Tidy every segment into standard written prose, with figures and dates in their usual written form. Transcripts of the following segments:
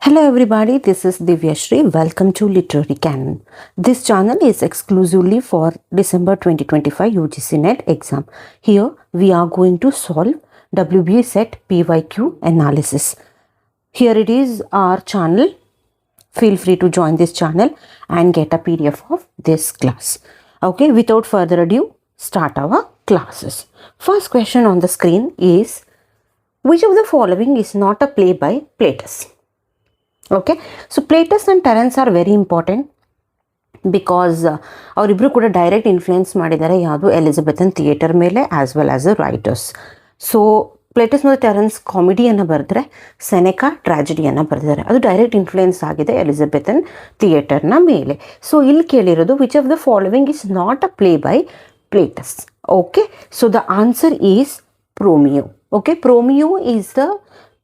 Hello everybody, this is DIVYASHREE. Welcome to Literary Canon. This channel is exclusively for December 2025 UGC NET exam. Here we are going to solve WBA set PYQ analysis. Here it is our channel. Feel free to join this channel and get a PDF of this class. Okay, without further ado, start our classes. First question on the screen is, which of the following is not a play by Plautus? Okay, so Plautus and Terence are very important because ಅವರಿಬ್ರು ಕೂಡ direct influence ಮಾಡಿದ್ದಾರೆ ಯಾವುದು Elizabethan theatre ಮೇಲೆ as well as a writers. So Plautus ಮತ್ತು Terence ಕಾಮಿಡಿಯನ್ನು ಬರೆದ್ರೆ ಸೆನೆಕಾ ಟ್ರಾಜಿಡಿಯನ್ನು ಬರೆದಿದ್ದಾರೆ. ಅದು direct influence ಆಗಿದೆ ಎಲಿಜಬೆಥನ್ ಥಿಯೇಟರ್ನ ಮೇಲೆ. ಸೊ ಇಲ್ಲಿ ಕೇಳಿರೋದು which of the following is not a play by Plautus. Okay, so the answer is Promio. Okay, Promio is the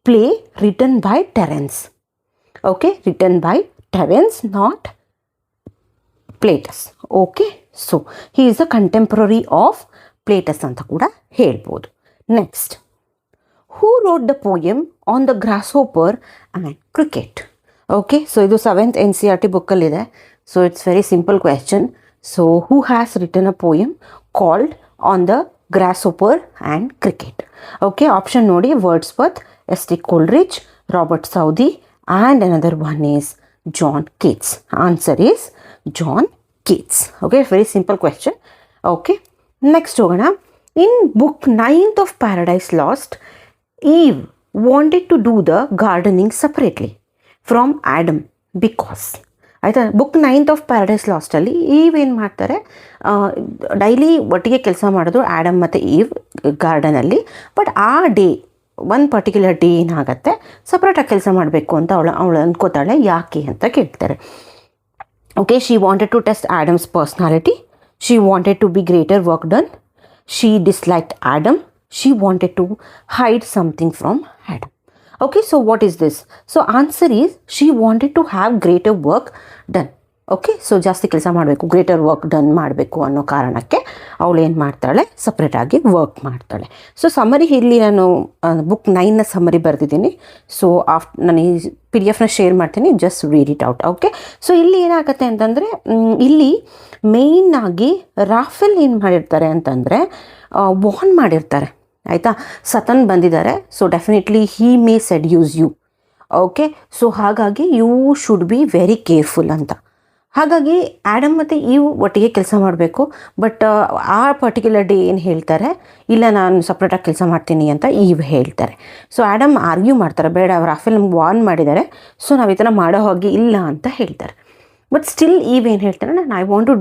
play written by Terence. Okay, written by Terence, not Plautus. Okay, so he is a contemporary of Plautus anta kuda helbodu. Next, who wrote the poem on the grasshopper and cricket? Okay, so idu 7th NCERT book alli ide. So it's very simple question. So who has written a poem called on the grasshopper and cricket? Okay, option nodi: Wordsworth, S.T. Coleridge, Robert Southey, and another one is John Keats. Answer is John Keats. Okay, very simple question. Okay, next hogana. In book 9th of Paradise Lost, Eve wanted to do the gardening separately from Adam because ಆಯಿತಾ. Book 9th of paradise ಲಾಸ್ಟಲ್ಲಿ ಈವ್ ಏನು ಮಾಡ್ತಾರೆ, daily ಒಟ್ಟಿಗೆ ಕೆಲಸ ಮಾಡೋದು Adam ಮತ್ತು ಈವ್ ಗಾರ್ಡನಲ್ಲಿ. But ಆ day ಒಂದು ಪರ್ಟಿಕ್ಯುಲರ್ ಡೇ ಏನಾಗುತ್ತೆ, ಸಪ್ರೇಟಾಗಿ ಕೆಲಸ ಮಾಡಬೇಕು ಅಂತ ಅವಳು ಅಂದ್ಕೋತಾಳೆ. ಯಾಕೆ ಅಂತ ಕೇಳ್ತಾರೆ. Okay, she wanted to test Adam's personality, she wanted to be greater work done, she disliked Adam, she wanted to hide something from Adam. Okay, so what is this? So answer is she wanted to have greater work done. Okay, so ಜಾಸ್ತಿ ಕೆಲಸ ಮಾಡಬೇಕು, greater work done ಮಾಡಬೇಕು ಅನ್ನೋ ಕಾರಣಕ್ಕೆ ಅವಳು ಏನು ಮಾಡ್ತಾಳೆ, ಸಪ್ರೇಟಾಗಿ ವರ್ಕ್ ಮಾಡ್ತಾಳೆ. ಸೊ ಸಮರಿ ಇಲ್ಲಿ ನಾನು ಬುಕ್ 9ನ ಸಮರಿ ಬರೆದಿದ್ದೀನಿ. ಸೊ ನಾನು ಈ PDF ಶೇರ್ ಮಾಡ್ತೀನಿ, just read it out. Okay, so ಇಲ್ಲಿ ಏನಾಗುತ್ತೆ ಅಂತಂದರೆ, ಇಲ್ಲಿ ಮೇಯ್ನಾಗಿ ರಾಫೆಲ್ ಏನು ಮಾಡಿರ್ತಾರೆ ಅಂತಂದರೆ ವಾರ್ನ್ ಮಾಡಿರ್ತಾರೆ. ಆಯಿತಾ, ಸತನ್ ಬಂದಿದ್ದಾರೆ, so definitely he may seduce you. Okay, so ಹಾಗಾಗಿ you should be very careful ಅಂತ. ಹಾಗಾಗಿ ಆ್ಯಡಮ್ ಮತ್ತು ಈವ್ ಒಟ್ಟಿಗೆ ಕೆಲಸ ಮಾಡಬೇಕು. ಬಟ್ ಆ ಪರ್ಟಿಕ್ಯುಲರ್ ಡೇ ಏನು ಹೇಳ್ತಾರೆ, ಇಲ್ಲ ನಾನು ಸಪ್ರೇಟಾಗಿ ಕೆಲಸ ಮಾಡ್ತೀನಿ ಅಂತ ಈವ್ ಹೇಳ್ತಾರೆ. ಸೊ ಆ್ಯಡಮ್ ಆರ್ಗ್ಯೂ ಮಾಡ್ತಾರೆ, ಬೇಡ ರಾಫೆಲ್ ನಮ್ಗೆ ವಾರ್ನ್ ಮಾಡಿದ್ದಾರೆ, ಸೊ ನಾವು ಈ ಥರ ಮಾಡೋ ಹಾಗೆ ಇಲ್ಲ ಅಂತ ಹೇಳ್ತಾರೆ. ಬಟ್ ಸ್ಟಿಲ್ ಈವ್ ಏನು ಹೇಳ್ತಾರೆ, ನಾನು I want to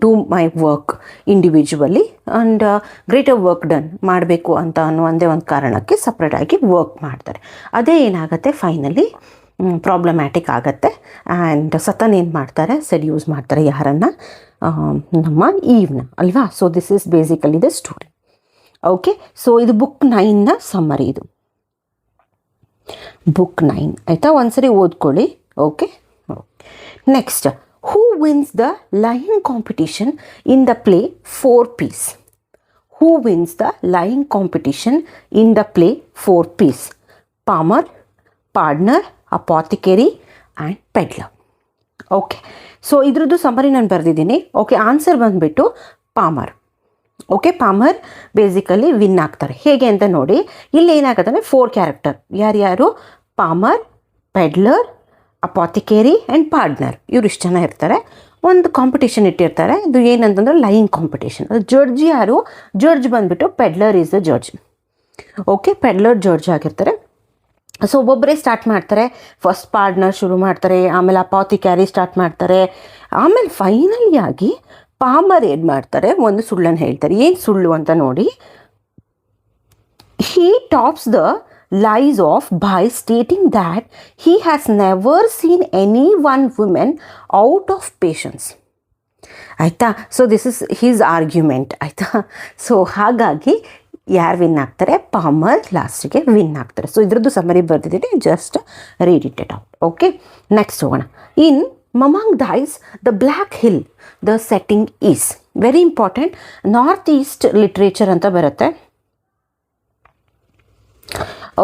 do my work individually and greater work done ಮಾಡಬೇಕು ಅಂತ ಅನ್ನೋ ಒಂದೇ ಒಂದು ಕಾರಣಕ್ಕೆ ಸಪ್ರೇಟಾಗಿ ವರ್ಕ್ ಮಾಡ್ತಾರೆ. ಅದೇ ಏನಾಗುತ್ತೆ, ಫೈನಲಿ ಪ್ರಾಬ್ಲಮ್ಯಾಟಿಕ್ ಆಗುತ್ತೆ. ಆ್ಯಂಡ್ ಸತನ್ ಏನು ಮಾಡ್ತಾರೆ, ಸೆಡ್ಯೂಸ್ ಮಾಡ್ತಾರೆ ಯಾರನ್ನು, ನಮ್ಮ ಈವ್ನ ಅಲ್ವಾ. So this is basically the story. Okay, so ಇದು ಬುಕ್ 9ನ ಸಮ್ಮರಿ. ಇದು ಬುಕ್ 9 ಆಯಿತಾ, ಒಂದ್ಸರಿ ಓದ್ಕೊಳ್ಳಿ. Okay, next, who wins the lying competition in the play Four Ps? Who wins the lying competition in the play Four Ps? Palmer, Pardner, Apothecary and Peddler. Okay, so ಇದ್ರದ್ದು summary ನಾನು ಬರೆದಿದ್ದೀನಿ. Okay, answer ಬಂದುಬಿಟ್ಟು Palmer. Okay, Palmer basically win ಆಗ್ತಾರೆ. ಹೇಗೆ ಅಂತ ನೋಡಿ, ಇಲ್ಲಿ ಏನಾಗುತ್ತೆ ಅಂದರೆ 4 ಕ್ಯಾರೆಕ್ಟರ್. ಯಾರ್ಯಾರು, ಪಾಮರ್, ಪೆಡ್ಲರ್, ಅಪಾಥಿಕೇರಿ ಆ್ಯಂಡ್ ಪಾರ್ಡ್ನರ್, ಇವ್ರು ಇಷ್ಟು ಜನ ಇರ್ತಾರೆ. ಒಂದು ಕಾಂಪಿಟೇಷನ್ ಇಟ್ಟಿರ್ತಾರೆ. ಇದು ಏನಂತಂದ್ರೆ ಲೈಯಿಂಗ್ ಕಾಂಪಿಟೇಷನ್. ಅದು ಜಡ್ಜ್ ಯಾರು, ಜಡ್ಜ್ ಬಂದುಬಿಟ್ಟು peddler is the judge. Okay, peddler judge ಆಗಿರ್ತಾರೆ. ಸೊ ಒಬ್ಬೊಬ್ಬರೇ ಸ್ಟಾರ್ಟ್ ಮಾಡ್ತಾರೆ. ಫಸ್ಟ್ ಪಾರ್ಡ್ನರ್ ಶುರು ಮಾಡ್ತಾರೆ, ಆಮೇಲೆ ಅಪಾಥಿಕ್ಯಾರಿ ಸ್ಟಾರ್ಟ್ ಮಾಡ್ತಾರೆ, ಆಮೇಲೆ ಫೈನಲಿ ಆಗಿ ಪಾಮರ್ ಏನು ಮಾಡ್ತಾರೆ, ಒಂದು ಸುಳ್ಳನ್ನು ಹೇಳ್ತಾರೆ. ಏನು ಸುಳ್ಳು ಅಂತ ನೋಡಿ, he tops the lies of by stating that he has never seen any one woman out of patience. ಆಯಿತಾ, so this is his argument. ಆಯಿತಾ, ಸೊ ಹಾಗಾಗಿ ಯಾರು ವಿನ್ ಆಗ್ತಾರೆ, ಪಾಮರ್ ಲಾಸ್ಟಿಗೆ ವಿನ್ ಆಗ್ತಾರೆ. ಸೊ ಇದ್ರದ್ದು ಸಮರಿ ಬರ್ತಿದ್ದೀನಿ, just read it out. Okay, next ಹೋಗೋಣ. In Mamang Dies, The Black Hill, the setting is very important. North east literature ಅಂತ ಬರುತ್ತೆ.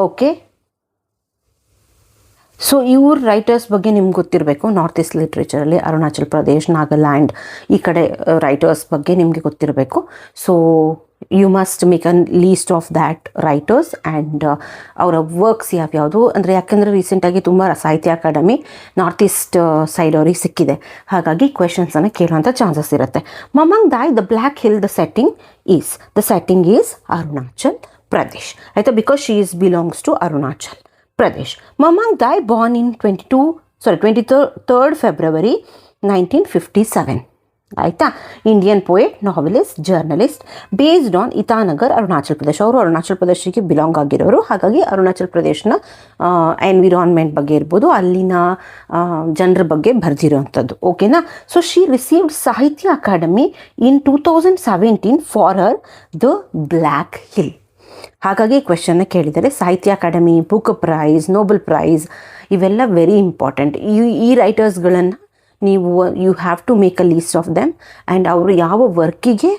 ಓಕೆ, ಸೊ ಇವ್ರ ರೈಟರ್ಸ್ ಬಗ್ಗೆ ನಿಮ್ಗೆ ಗೊತ್ತಿರಬೇಕು. ನಾರ್ತ್ ಈಸ್ಟ್ ಲಿಟ್ರೇಚರಲ್ಲಿ ಅರುಣಾಚಲ್ ಪ್ರದೇಶ್, ನಾಗಾಲ್ಯಾಂಡ್ ಈ ಕಡೆ ರೈಟರ್ಸ್ ಬಗ್ಗೆ ನಿಮಗೆ ಗೊತ್ತಿರಬೇಕು. So you must make a list of that writers and ಅವರ ವರ್ಕ್ಸ್ ಯಾವ್ಯಾವುದು ಅಂದರೆ, ಯಾಕೆಂದರೆ ರೀಸೆಂಟಾಗಿ ತುಂಬ ಸಾಹಿತ್ಯ ಅಕಾಡೆಮಿ ನಾರ್ತ್ ಈಸ್ಟ್ ಸೈಡ್ ಅವ್ರಿಗೆ ಸಿಕ್ಕಿದೆ. ಹಾಗಾಗಿ ಕ್ವೆಶನ್ಸನ್ನು ಕೇಳುವಂಥ ಚಾನ್ಸಸ್ ಇರುತ್ತೆ. Mamang Dai the black hill the setting is Arunachal Pradesh ಆಯಿತಾ, because she is belongs to Arunachal Pradesh. Mamang Dai born in 23rd February 1957 ಆಯಿತಾ. Indian poet, novelist, journalist, based on Itanagar, Arunachal Pradesh. ಅವರು ಅರುಣಾಚಲ್ ಪ್ರದೇಶಕ್ಕೆ ಬಿಲಾಂಗ್ ಆಗಿರೋರು. ಹಾಗಾಗಿ ಅರುಣಾಚಲ್ ಪ್ರದೇಶನ ಎನ್ವಿರಾನ್ಮೆಂಟ್ ಬಗ್ಗೆ ಇರ್ಬೋದು, ಅಲ್ಲಿನ ಜನರ ಬಗ್ಗೆ ಬರೆದಿರೋವಂಥದ್ದು. ಓಕೆನಾ. So she received Sahitya Akademi in 2017 for her the black Hill. ಹಾಗಾಗಿ ಕ್ವೆಶನ್ನ ಕೇಳಿದರೆ Sahitya Akademi, book prize, Nobel prize ಇವೆಲ್ಲ ವೆರಿ ಇಂಪಾರ್ಟೆಂಟ್. ಈ ರೈಟರ್ಸ್ಗಳನ್ನು ನೀವು you have to make a list of them and ಅವರು ಯಾವ ವರ್ಕಿಗೆ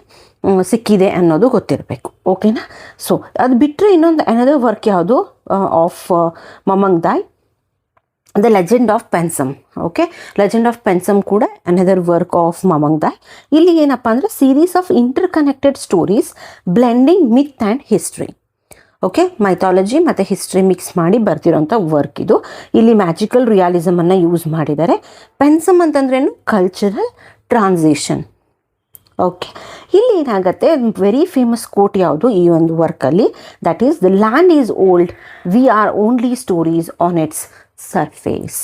ಸಿಕ್ಕಿದೆ ಅನ್ನೋದು ಗೊತ್ತಿರಬೇಕು. ಓಕೆನಾ. ಸೊ ಅದು ಬಿಟ್ಟರೆ ಇನ್ನೊಂದು ಅನದರ್ ವರ್ಕ್ ಯಾವುದು of Mamang Dai, the legend of Pensam. Okay, legend of Pensam ಕೂಡ another work of Mamang Dai. ಇಲ್ಲಿ ಏನಪ್ಪ ಅಂದರೆ series of interconnected stories blending myth and history. Okay, mythology ಮತ್ತು ಹಿಸ್ಟ್ರಿ ಮಿಕ್ಸ್ ಮಾಡಿ ಬರ್ತಿರೋಂಥ ವರ್ಕ್ ಇದು. ಇಲ್ಲಿ ಮ್ಯಾಜಿಕಲ್ ರಿಯಾಲಿಸಮನ್ನು ಯೂಸ್ ಮಾಡಿದ್ದಾರೆ. ಪೆನ್ಸಮ್ ಅಂತಂದ್ರೇನು, ಕಲ್ಚರಲ್ ಟ್ರಾನ್ಸಿಷನ್. ಓಕೆ, ಇಲ್ಲಿ ಏನಾಗುತ್ತೆ, ವೆರಿ ಫೇಮಸ್ ಕೋಟ್ ಯಾವುದು ಈ ಒಂದು ವರ್ಕಲ್ಲಿ, that is the land is old, we are only stories on its surface.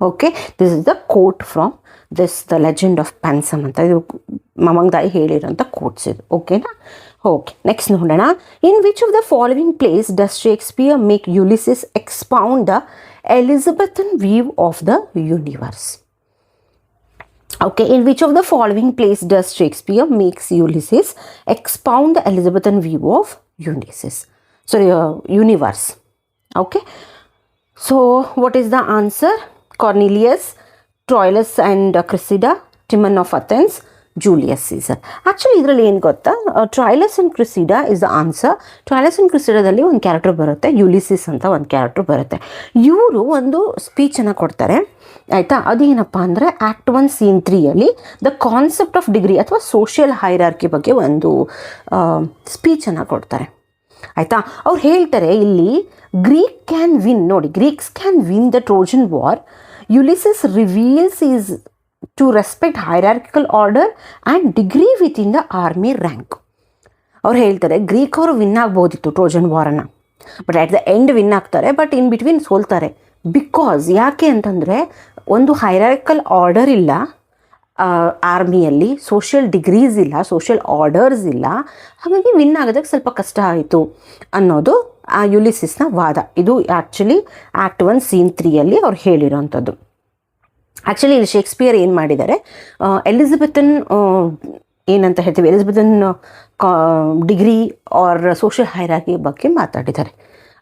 Okay, this is the quote from the legend of Pensam ಅಂತ. ಇದು ಮಮಂಗ್ ದಾಯ್ ಹೇಳಿರೋಂಥ ಕೋಟ್ಸ್ ಇದು. ಓಕೆನಾ. ಓಕೆ, ನೆಕ್ಸ್ಟ್ ನೋಡೋಣ. In which of the following plays does Shakespeare make Ulysses expound the Elizabethan view of the universe? Okay, in which of the following place does Shakespeare makes Ulysses expound the Elizabethan view of universe? Okay, so what is the answer? Cornelius, Troilus and Cressida, Timon of Athens, Julius Caesar. Actually ಇದರಲ್ಲಿ ಏನು ಗೊತ್ತಾ, Troilus and Cressida is the answer. Troilus and ಕ್ರಿಸಿಡಾದಲ್ಲಿ ಒಂದು character ಬರುತ್ತೆ, Ulysses ಅಂತ ಒಂದು character ಬರುತ್ತೆ. ಇವರು ಒಂದು ಸ್ಪೀಚನ್ನು ಕೊಡ್ತಾರೆ ಆಯಿತಾ. ಅದೇನಪ್ಪ ಅಂದರೆ act 1 Scene 3 the concept of degree ಅಥವಾ ಸೋಷಿಯಲ್ ಹೈರಾರ್ಕಿ ಬಗ್ಗೆ ಒಂದು ಸ್ಪೀಚನ್ನು ಕೊಡ್ತಾರೆ ಆಯಿತಾ. ಅವ್ರು ಹೇಳ್ತಾರೆ ಇಲ್ಲಿ ಗ್ರೀಕ್ ಕ್ಯಾನ್ ವಿನ್, ನೋಡಿ, Greeks can win the Trojan war. Ulysses reveals is to respect hierarchical order and degree within the army rank. ಅವ್ರು ಹೇಳ್ತಾರೆ ಗ್ರೀಕ್ ಅವರು ವಿನ್ ಆಗ್ಬೋದಿತ್ತು ಟ್ರೋಜನ್ ವಾರನ್ನು, but at the end win ಆಗ್ತಾರೆ, but in between ಸೋಲ್ತಾರೆ. Because ಯಾಕೆ ಅಂತಂದರೆ ಒಂದು ಹೈರಾರ್ಕಿಕಲ್ ಆರ್ಡರ್ ಇಲ್ಲ ಆರ್ಮಿಯಲ್ಲಿ, ಸೋಷಿಯಲ್ ಡಿಗ್ರೀಸ್ ಇಲ್ಲ, ಸೋಷಿಯಲ್ ಆರ್ಡರ್ಸ್ ಇಲ್ಲ, ಹಾಗಾಗಿ ವಿನ್ ಆಗೋದಕ್ಕೆ ಸ್ವಲ್ಪ ಕಷ್ಟ ಆಯಿತು ಅನ್ನೋದು ಆ ಯುಲಿಸಿಸ್ನ ವಾದ. ಇದು ಆ್ಯಕ್ಚುಲಿ ಆ್ಯಕ್ಟ್ 1 Scene 3 ಅವ್ರು ಹೇಳಿರೋವಂಥದ್ದು. ಆ್ಯಕ್ಚುಲಿ ಇಲ್ಲಿ ಶೇಕ್ಸ್ಪಿಯರ್ ಏನು ಮಾಡಿದ್ದಾರೆ, ಎಲಿಜಬೆಥನ್ ಏನಂತ ಹೇಳ್ತೀವಿ, ಎಲಿಜಬೆಥನ್ ಡಿಗ್ರಿ ಆರ್ ಸೋಷಿಯಲ್ ಹೈರಾರ್ಕಿ ಬಗ್ಗೆ ಮಾತಾಡಿದ್ದಾರೆ.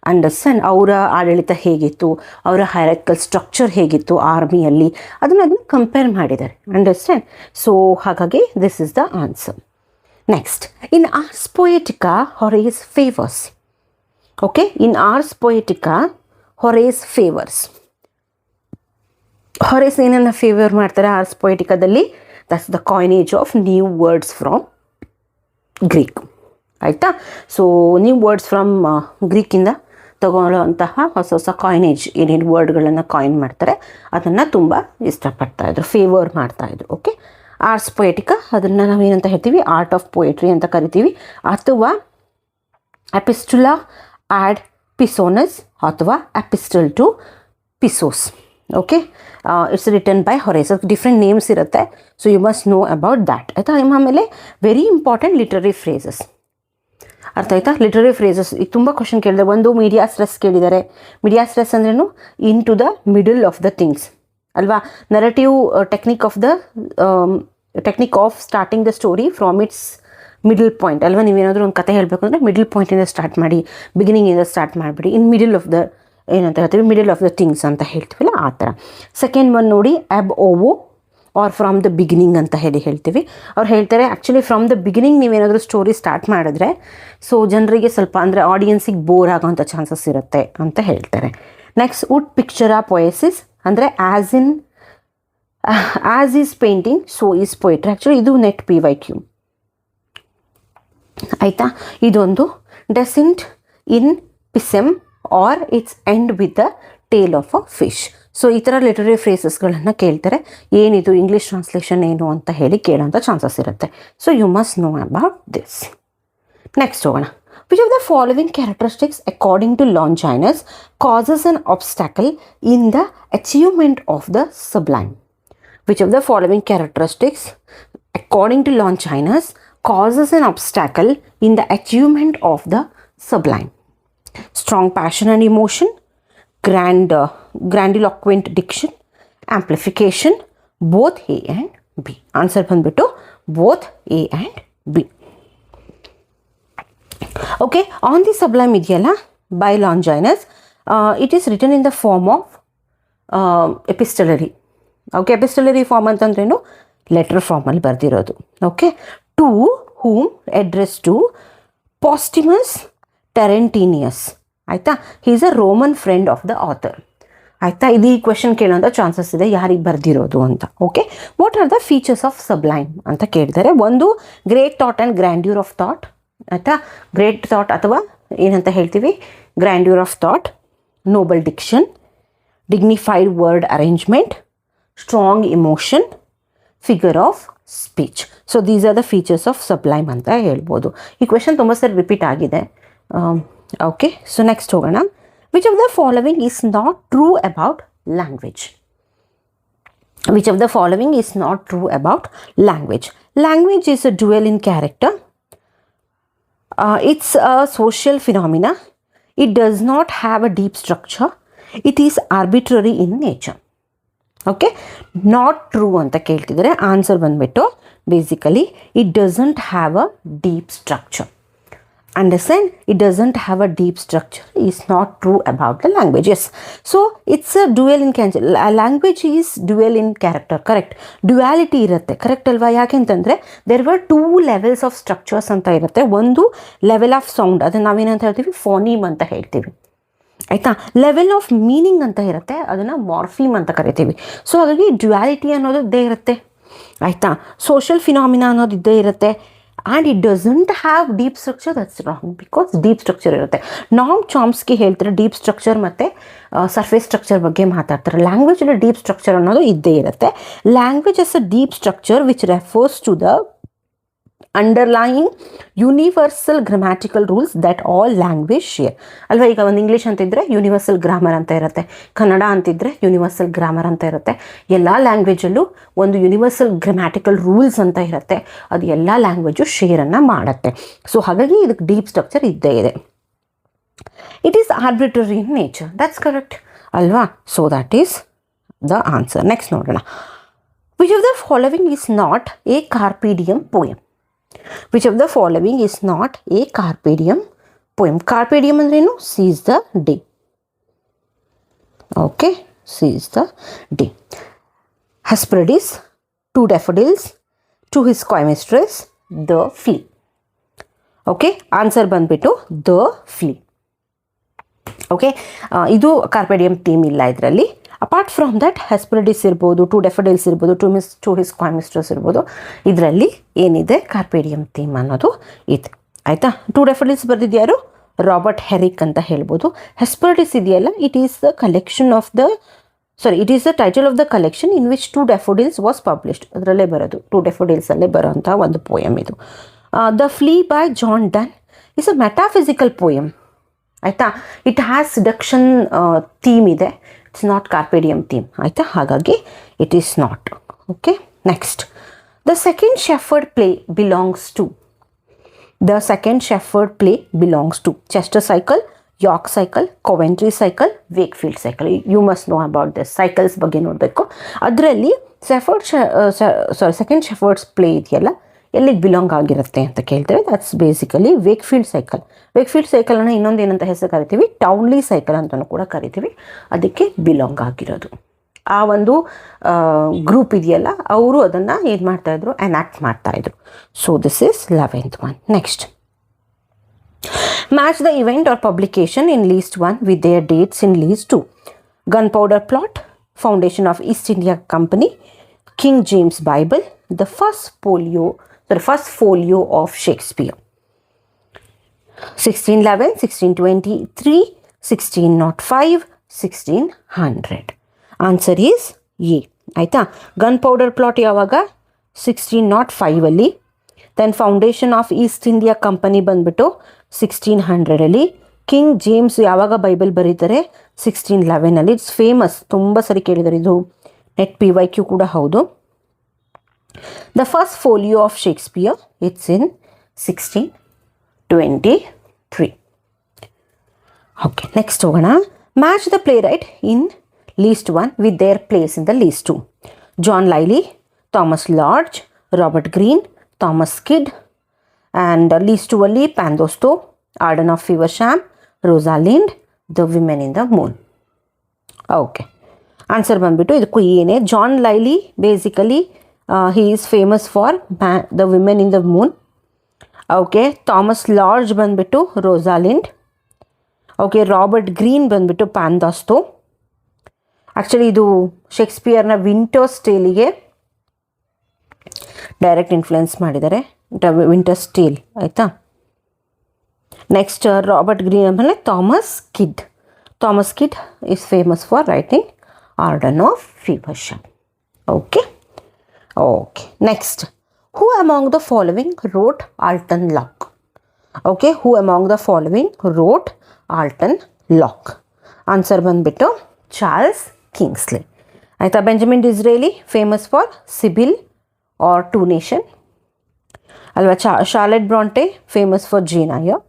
ಅಂಡರ್ಸ್ಟ್ಯಾಂಡ್, ಅವರ ಆಡಳಿತ ಹೇಗಿತ್ತು, ಅವರ ಹೈರಾರ್ಕಿಕಲ್ ಸ್ಟ್ರಕ್ಚರ್ ಹೇಗಿತ್ತು ಆರ್ಮಿಯಲ್ಲಿ, ಅದನ್ನು ಕಂಪೇರ್ ಮಾಡಿದ್ದಾರೆ. ಅಂಡರ್ಸ್ಟ್ಯಾಂಡ್. ಸೊ ಹಾಗಾಗಿ this is the answer. Next, in Ars Poetica Horace favours. Okay, in Ars Poetica Horace favours. Horace ಏನನ್ನು ಫೇವರ್ ಮಾಡ್ತಾರೆ ಆರ್ಸ್ ಪೊಯೆಟಿಕಾದಲ್ಲಿ? That's the coinage of new words from Greek ಆಯಿತಾ. So new words from ಗ್ರೀಕಿಂದ ತಗೊಳ್ಳೋಂತಹ ಹೊಸ ಹೊಸ coinage ಏನೇನು ವರ್ಡ್ಗಳನ್ನು ಕಾಯಿನ್ ಮಾಡ್ತಾರೆ ಅದನ್ನು ತುಂಬ ಇಷ್ಟಪಡ್ತಾಯಿದ್ರು, ಫೇವರ್ ಮಾಡ್ತಾಯಿದ್ರು. ಓಕೆ, ಆರ್ಸ್ ಪೊಯೆಟಿಕಾ ಅದನ್ನು ನಾವೇನಂತ ಹೇಳ್ತೀವಿ, ಆರ್ಟ್ ಆಫ್ ಪೊಯೆಟ್ರಿ ಅಂತ ಕರಿತೀವಿ, ಅಥವಾ ಎಪಿಸ್ಟುಲಾ ಆಡ್ ಪಿಸೋನಸ್ ಅಥವಾ epistle to Pisos. Okay, it's written by Horace. Different names ಇರುತ್ತೆ, so you must know about that ಆಯಿತಾ. ಆಮೇಲೆ ವೆರಿ ಇಂಪಾರ್ಟೆಂಟ್ ಲಿಟ್ರರಿ ಫ್ರೇಸಸ್, ಅರ್ಥ ಆಯ್ತಾ. ಲಿಟ್ರರಿ ಫ್ರೇಸಸ್ ಈಗ ತುಂಬ ಕ್ವಶನ್ ಕೇಳಿದ್ದಾರೆ. ಒಂದು ಮೀಡಿಯಾ ಸ್ಟ್ರೆಸ್ ಕೇಳಿದ್ದಾರೆ. ಮೀಡಿಯಾ ಸ್ಟ್ರೆಸ್ ಅಂದ್ರೇನು, into the middle of the things ಅಲ್ವಾ. Narrative technique of starting the story from its middle point ಅಲ್ವಾ. ನೀವೇನಾದರೂ ಒಂದು ಕತೆ ಹೇಳಬೇಕು ಅಂದರೆ ಮಿಡಲ್ ಪಾಯಿಂಟಿಂದ ಸ್ಟಾರ್ಟ್ ಮಾಡಿ, ಬಿಗಿನಿಂಗಿಂದ ಸ್ಟಾರ್ಟ್ ಮಾಡಿಬಿಡಿ. ಇನ್ ಮಿಡಲ್ ಆಫ್ ದ ಏನಂತ ಹೇಳ್ತೀವಿ, ಮಿಡಲ್ ಆಫ್ ದ ಥಿಂಗ್ಸ್ ಅಂತ ಹೇಳ್ತೀವಲ್ಲ ಆ ಥರ. ಸೆಕೆಂಡ್ ಒನ್ ನೋಡಿ, ಅಬ್ ಓವೋ ಆರ್ ಫ್ರಮ್ ದ ಬಿಗಿನಿಂಗ್ ಅಂತ ಹೇಳ್ತೀವಿ. ಅವ್ರು ಹೇಳ್ತಾರೆ ಆ್ಯಕ್ಚುಲಿ ಫ್ರಮ್ ದ ಬಿಗಿನಿಂಗ್ ನೀವೇನಾದರೂ ಸ್ಟೋರಿ ಸ್ಟಾರ್ಟ್ ಮಾಡಿದ್ರೆ ಸೊ ಜನರಿಗೆ ಸ್ವಲ್ಪ ಅಂದರೆ ಆಡಿಯನ್ಸಿಗೆ ಬೋರ್ ಆಗೋವಂಥ ಚಾನ್ಸಸ್ ಇರುತ್ತೆ ಅಂತ ಹೇಳ್ತಾರೆ. ನೆಕ್ಸ್ಟ್ ವುಡ್ ಪಿಕ್ಚರಾ ಪೊಯಸಿಸ್ ಅಂದರೆ as is painting so is poetry. Actually ಇದು ನೆಟ್ PYQ ಆಯಿತಾ. ಇದೊಂದು desinit in piscem or it's end with the tail of a fish. So ಈ ಥರ ಲಿಟರರಿ ಫ್ರೇಸಸ್ಗಳನ್ನು ಕೇಳ್ತಾರೆ. ಏನಿದು ಇಂಗ್ಲೀಷ್ ಟ್ರಾನ್ಸ್ಲೇಷನ್ ಏನು ಅಂತ ಹೇಳಿ ಕೇಳೋಂಥ ಚಾನ್ಸಸ್ ಇರುತ್ತೆ. So you must know about this. Next ಹೋಗೋಣ. Which of the following characteristics according to Longinus causes an obstacle in the achievement of the sublime? Which of the following characteristics according to Longinus causes an obstacle in the achievement of the sublime? Strong passion and emotion, grandiloquent diction, amplification, both A and B. Answer ಬಂದ್ಬಿಟ್ಟು both A and B. Okay, on the sublime ಇದೆಯಲ್ಲ by Longinus, it is written in the form of epistolary. Okay, epistolary form ಅಂತಂದ್ರೇನು, letter ಫಾರ್ಮಲ್ಲಿ ಬರೆದಿರೋದು. Okay, to whom address to Postumius Terentianus. ಆಯಿತಾ, he is a Roman friend of the author. ಆಯಿತಾ, ಇದು ಈ question ಕೇಳೋಂಥ chances ಇದೆ, ಯಾರಿಗೆ ಬರೆದಿರೋದು ಅಂತ. Okay, what are the features of sublime ಅಂತ ಕೇಳಿದರೆ, ಒಂದು great thought and grandeur of thought. ಆಯಿತಾ, ಗ್ರೇಟ್ ಥಾಟ್ ಅಥವಾ ಏನಂತ ಹೇಳ್ತೀವಿ, grandeur of thought, noble diction, dignified word arrangement, strong emotion, figure of speech. So these are the features of sublime ಅಂತ ಹೇಳ್ಬೋದು. ಈ ಕ್ವೆಶನ್ ತುಂಬ ಸರಿ ರಿಪೀಟ್ ಆಗಿದೆ. ಓಕೆ, ಸೊ ನೆಕ್ಸ್ಟ್ ಹೋಗೋಣ. Which of the following is not true about language? Which of the following is not true about language? Language is a dual in character. It's a social phenomena. It does not have a deep structure. It is arbitrary in nature. Okay, not true anta keltidare, answer bandbittu basically it doesn't have a deep structure. Understand, it doesn't have a deep structure is not true about the language. Yes, so it's a dual in character. Language is dual in character, correct? Duality irutte, correct alva? Yake antandre there were two levels of structures anta irutte. ಒಂದು level of sound, ಅದನ್ನ ನಾವೇನಂತ ಹೇಳ್ತೀವಿ, ಫೋನೀಮ್ ಅಂತ ಹೇಳ್ತೀವಿ. ಆಯಿತಾ, level of meaning ಅಂತ ಇರುತ್ತೆ, ಅದನ್ನು ಮಾರ್ಫೀಮ್ ಅಂತ ಕರಿತೀವಿ. ಸೊ ಹಾಗಾಗಿ ಡ್ಯುಯಾಲಿಟಿ ಅನ್ನೋದು ಇದ್ದೇ ಇರುತ್ತೆ. ಆಯಿತಾ, ಸೋಷಿಯಲ್ ಫಿನಾಮಿನಾ ಅನ್ನೋದು ಇದ್ದೇ ಇರುತ್ತೆ. And it doesn't have deep structure. That's wrong, because deep structure ಇರುತ್ತೆ. ನಾಮ್ ಚಾಮ್ಸ್ಕಿ ಹೇಳ್ತಾರೆ ಡೀಪ್ ಸ್ಟ್ರಕ್ಚರ್ ಮತ್ತು ಸರ್ಫೇಸ್ ಸ್ಟ್ರಕ್ಚರ್ ಬಗ್ಗೆ ಮಾತಾಡ್ತಾರೆ. ಲ್ಯಾಂಗ್ವೇಜಲ್ಲಿ ಡೀಪ್ ಸ್ಟ್ರಕ್ಚರ್ ಅನ್ನೋದು ಇದ್ದೇ ಇರುತ್ತೆ. Language as a deep structure which refers to the underlying universal grammatical rules that all language share. ಅಲ್ವಾ, ಈಗ ಒಂದು ಇಂಗ್ಲೀಷ್ ಅಂತಿದ್ರೆ ಯೂನಿವರ್ಸಲ್ ಗ್ರಾಮರ್ ಅಂತ ಇರುತ್ತೆ, ಕನ್ನಡ ಅಂತಿದ್ರೆ ಯೂನಿವರ್ಸಲ್ ಗ್ರಾಮರ್ ಅಂತ ಇರುತ್ತೆ. ಎಲ್ಲ ಲ್ಯಾಂಗ್ವೇಜಲ್ಲೂ ಒಂದು ಯೂನಿವರ್ಸಲ್ ಗ್ರಾಮ್ಯಾಟಿಕಲ್ ರೂಲ್ಸ್ ಅಂತ ಇರುತ್ತೆ, ಅದು ಎಲ್ಲ ಲ್ಯಾಂಗ್ವೇಜು ಶೇರನ್ನು ಮಾಡುತ್ತೆ. ಸೊ ಹಾಗಾಗಿ ಇದಕ್ಕೆ ಡೀಪ್ ಸ್ಟ್ರಕ್ಚರ್ ಇದ್ದೇ ಇದೆ. It is arbitrary in nature. That's correct ಅಲ್ವಾ? So that is the answer. Next ನೋಡೋಣ. Which of the following is not a carpe diem poem? Which of the following is not a carpe diem poem? Carpe diem ಅಂದ್ರೇನು? Seize the day. Okay, seize the day. Hesperides, two daffodils, to his coy mistress, the flea. Okay, answer ಬಂದ್ಬಿಟ್ಟು the flea. Okay, ಇದು ಕಾರ್ಪೆ diem theme ಇಲ್ಲ ಇದರಲ್ಲಿ. Apart from that ಹೆಸ್ಪರಿಡಿಸ್ ಇರ್ಬೋದು, to ಡೆಫಡಿಲ್ಸ್ ಇರ್ಬೋದು, to his ಕಾಯ್ mistress ಇರ್ಬೋದು, ಇದರಲ್ಲಿ ಏನಿದೆ ಕಾರ್ಪೆ ಡಿಯಮ್ ಥೀಮ್ ಅನ್ನೋದು ಇದೆ. ಆಯಿತಾ, ಟು ಡೆಫಡಿಲ್ಸ್ ಬರೆದಿದ್ಯಾರು? ರಾಬರ್ಟ್ ಹೆರಿಕ್ ಅಂತ ಹೇಳ್ಬೋದು. ಹೆಸ್ಪರಿಡಿಸ್ ಇದೆಯಲ್ಲ, it is the collection of the it is the title of the collection in which to daffodils was published. ಅದರಲ್ಲೇ ಬರೋದು, ಟು ಡೆಫೋಡಿಲ್ಸಲ್ಲೇ ಬರೋಂಥ ಒಂದು ಪೋಯಮ್ ಇದು. The flea by John Donne is a metaphysical poem. ಆಯಿತಾ, it has seduction theme ಇದೆ, it's not carpe diem theme. ಆಯಿತಾ, ಹಾಗಾಗಿ it is not. Okay, next. The second shepherd play belongs to. The second shepherd play belongs to Chester cycle, York cycle, Coventry cycle, Wakefield cycle. You must know about this. Cycles ಬಗ್ಗೆ ನೋಡಬೇಕು. ಅದರಲ್ಲಿ second shepherds play ಇದೆಯಲ್ಲ, ಎಲ್ಲಿಗೆ belong ಆಗಿರುತ್ತೆ ಅಂತ ಕೇಳ್ತಾರೆ. That's basically Wakefield cycle. Wakefield ಸೈಕಲನ್ನು ಇನ್ನೊಂದು ಏನಂತ ಹೆಸರು ಕರಿತೀವಿ, ಟೌನ್ಲಿ ಸೈಕಲ್ ಅಂತಲೂ ಕೂಡ ಕರಿತೀವಿ. ಅದಕ್ಕೆ ಬಿಲಾಂಗ್ ಆಗಿರೋದು. ಆ ಒಂದು ಗ್ರೂಪ್ ಇದೆಯಲ್ಲ, ಅವರು ಅದನ್ನು ಏನು ಮಾಡ್ತಾಯಿದ್ರು, ಎನಾಕ್ಟ್ ಮಾಡ್ತಾಯಿದ್ರು. So this is 11th one. Next. Match the event or publication in list 1 with their dates in list 2. Gunpowder Plot, Foundation of East India Company, King James Bible, the first folio of Shakespeare. 1611, 1623, 1605, 1600. Answer is A. ಆಯಿತಾ. Gunpowder plot ಯಾವಾಗ 1605 then foundation of East India company ಬಂದ್ಬಿಟ್ಟು 1600 king James ಯಾವಾಗ Bible ಬರೀತಾರೆ 1611 it's famous, ತುಂಬ ಸರಿ ಕೇಳಿದ್ದಾರೆ, ಇದು NET PYQ ಕೂಡ ಹೌದು. The first folio of Shakespeare it's in 1623. Okay, next ಹೋಗೋಣ. Match the playwright in list 1 with their plays in the list 2. John Lyly, Thomas Lodge, Robert Greene, Thomas Kyd. And list 2 Pandosto, Arden of Faversham, Rosalynde, the women in the moon. Okay, answer ಬಂದ್ಬಿಟ್ಟು ಇದಕ್ಕೂ ಏನೇ. John Lyly basically he is famous for the women in the moon. Okay, Thomas large ಬಂದ್ಬಿಟ್ಟು Rosalynde. Okay, Robert Greene ಬಂದ್ಬಿಟ್ಟು Pandosto. Actually ಇದು ಶೇಕ್ಸ್ಪಿಯರ್ನ winter's ಟೇಲಿಗೆ direct influence ಮಾಡಿದ್ದಾರೆ, winter's tale ಆಯಿತಾ. ನೆಕ್ಸ್ಟ್ ರಾಬರ್ಟ್ ಗ್ರೀನ್ ಆಮೇಲೆ Thomas Kyd. Thomas Kyd is famous for writing Arden of Faversham. Okay okay, next who among the following wrote Alton Locke. Okay, who among the following wrote Alton Locke. Answer ಬಂದ್ಬಿಟ್ಟು Charles Kingsley ಆಯಿತಾ. Benjamin Disraeli famous for Sybil or two nation ಅಲ್ವಾ. Charlotte Bronte famous for Jane higher.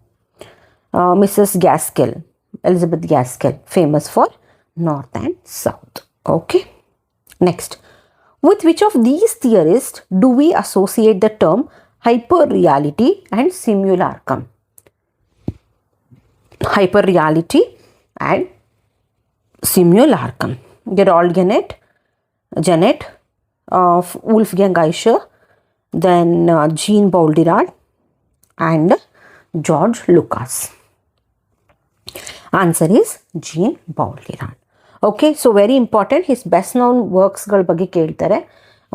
Mrs Gaskell, Elizabeth Gaskell famous for North and South. Okay, next with which of these theorists do we associate the term hyper reality and simulacrum? Hyper reality and simulacrum. Gerald Janet, Wolfgang Ischer, then Jean Baudrillard and George Lucas. Answer is Jean Baudrillard. Okay, so very important, his best known ವರ್ಕ್ಸ್ಗಳ ಬಗ್ಗೆ ಕೇಳ್ತಾರೆ.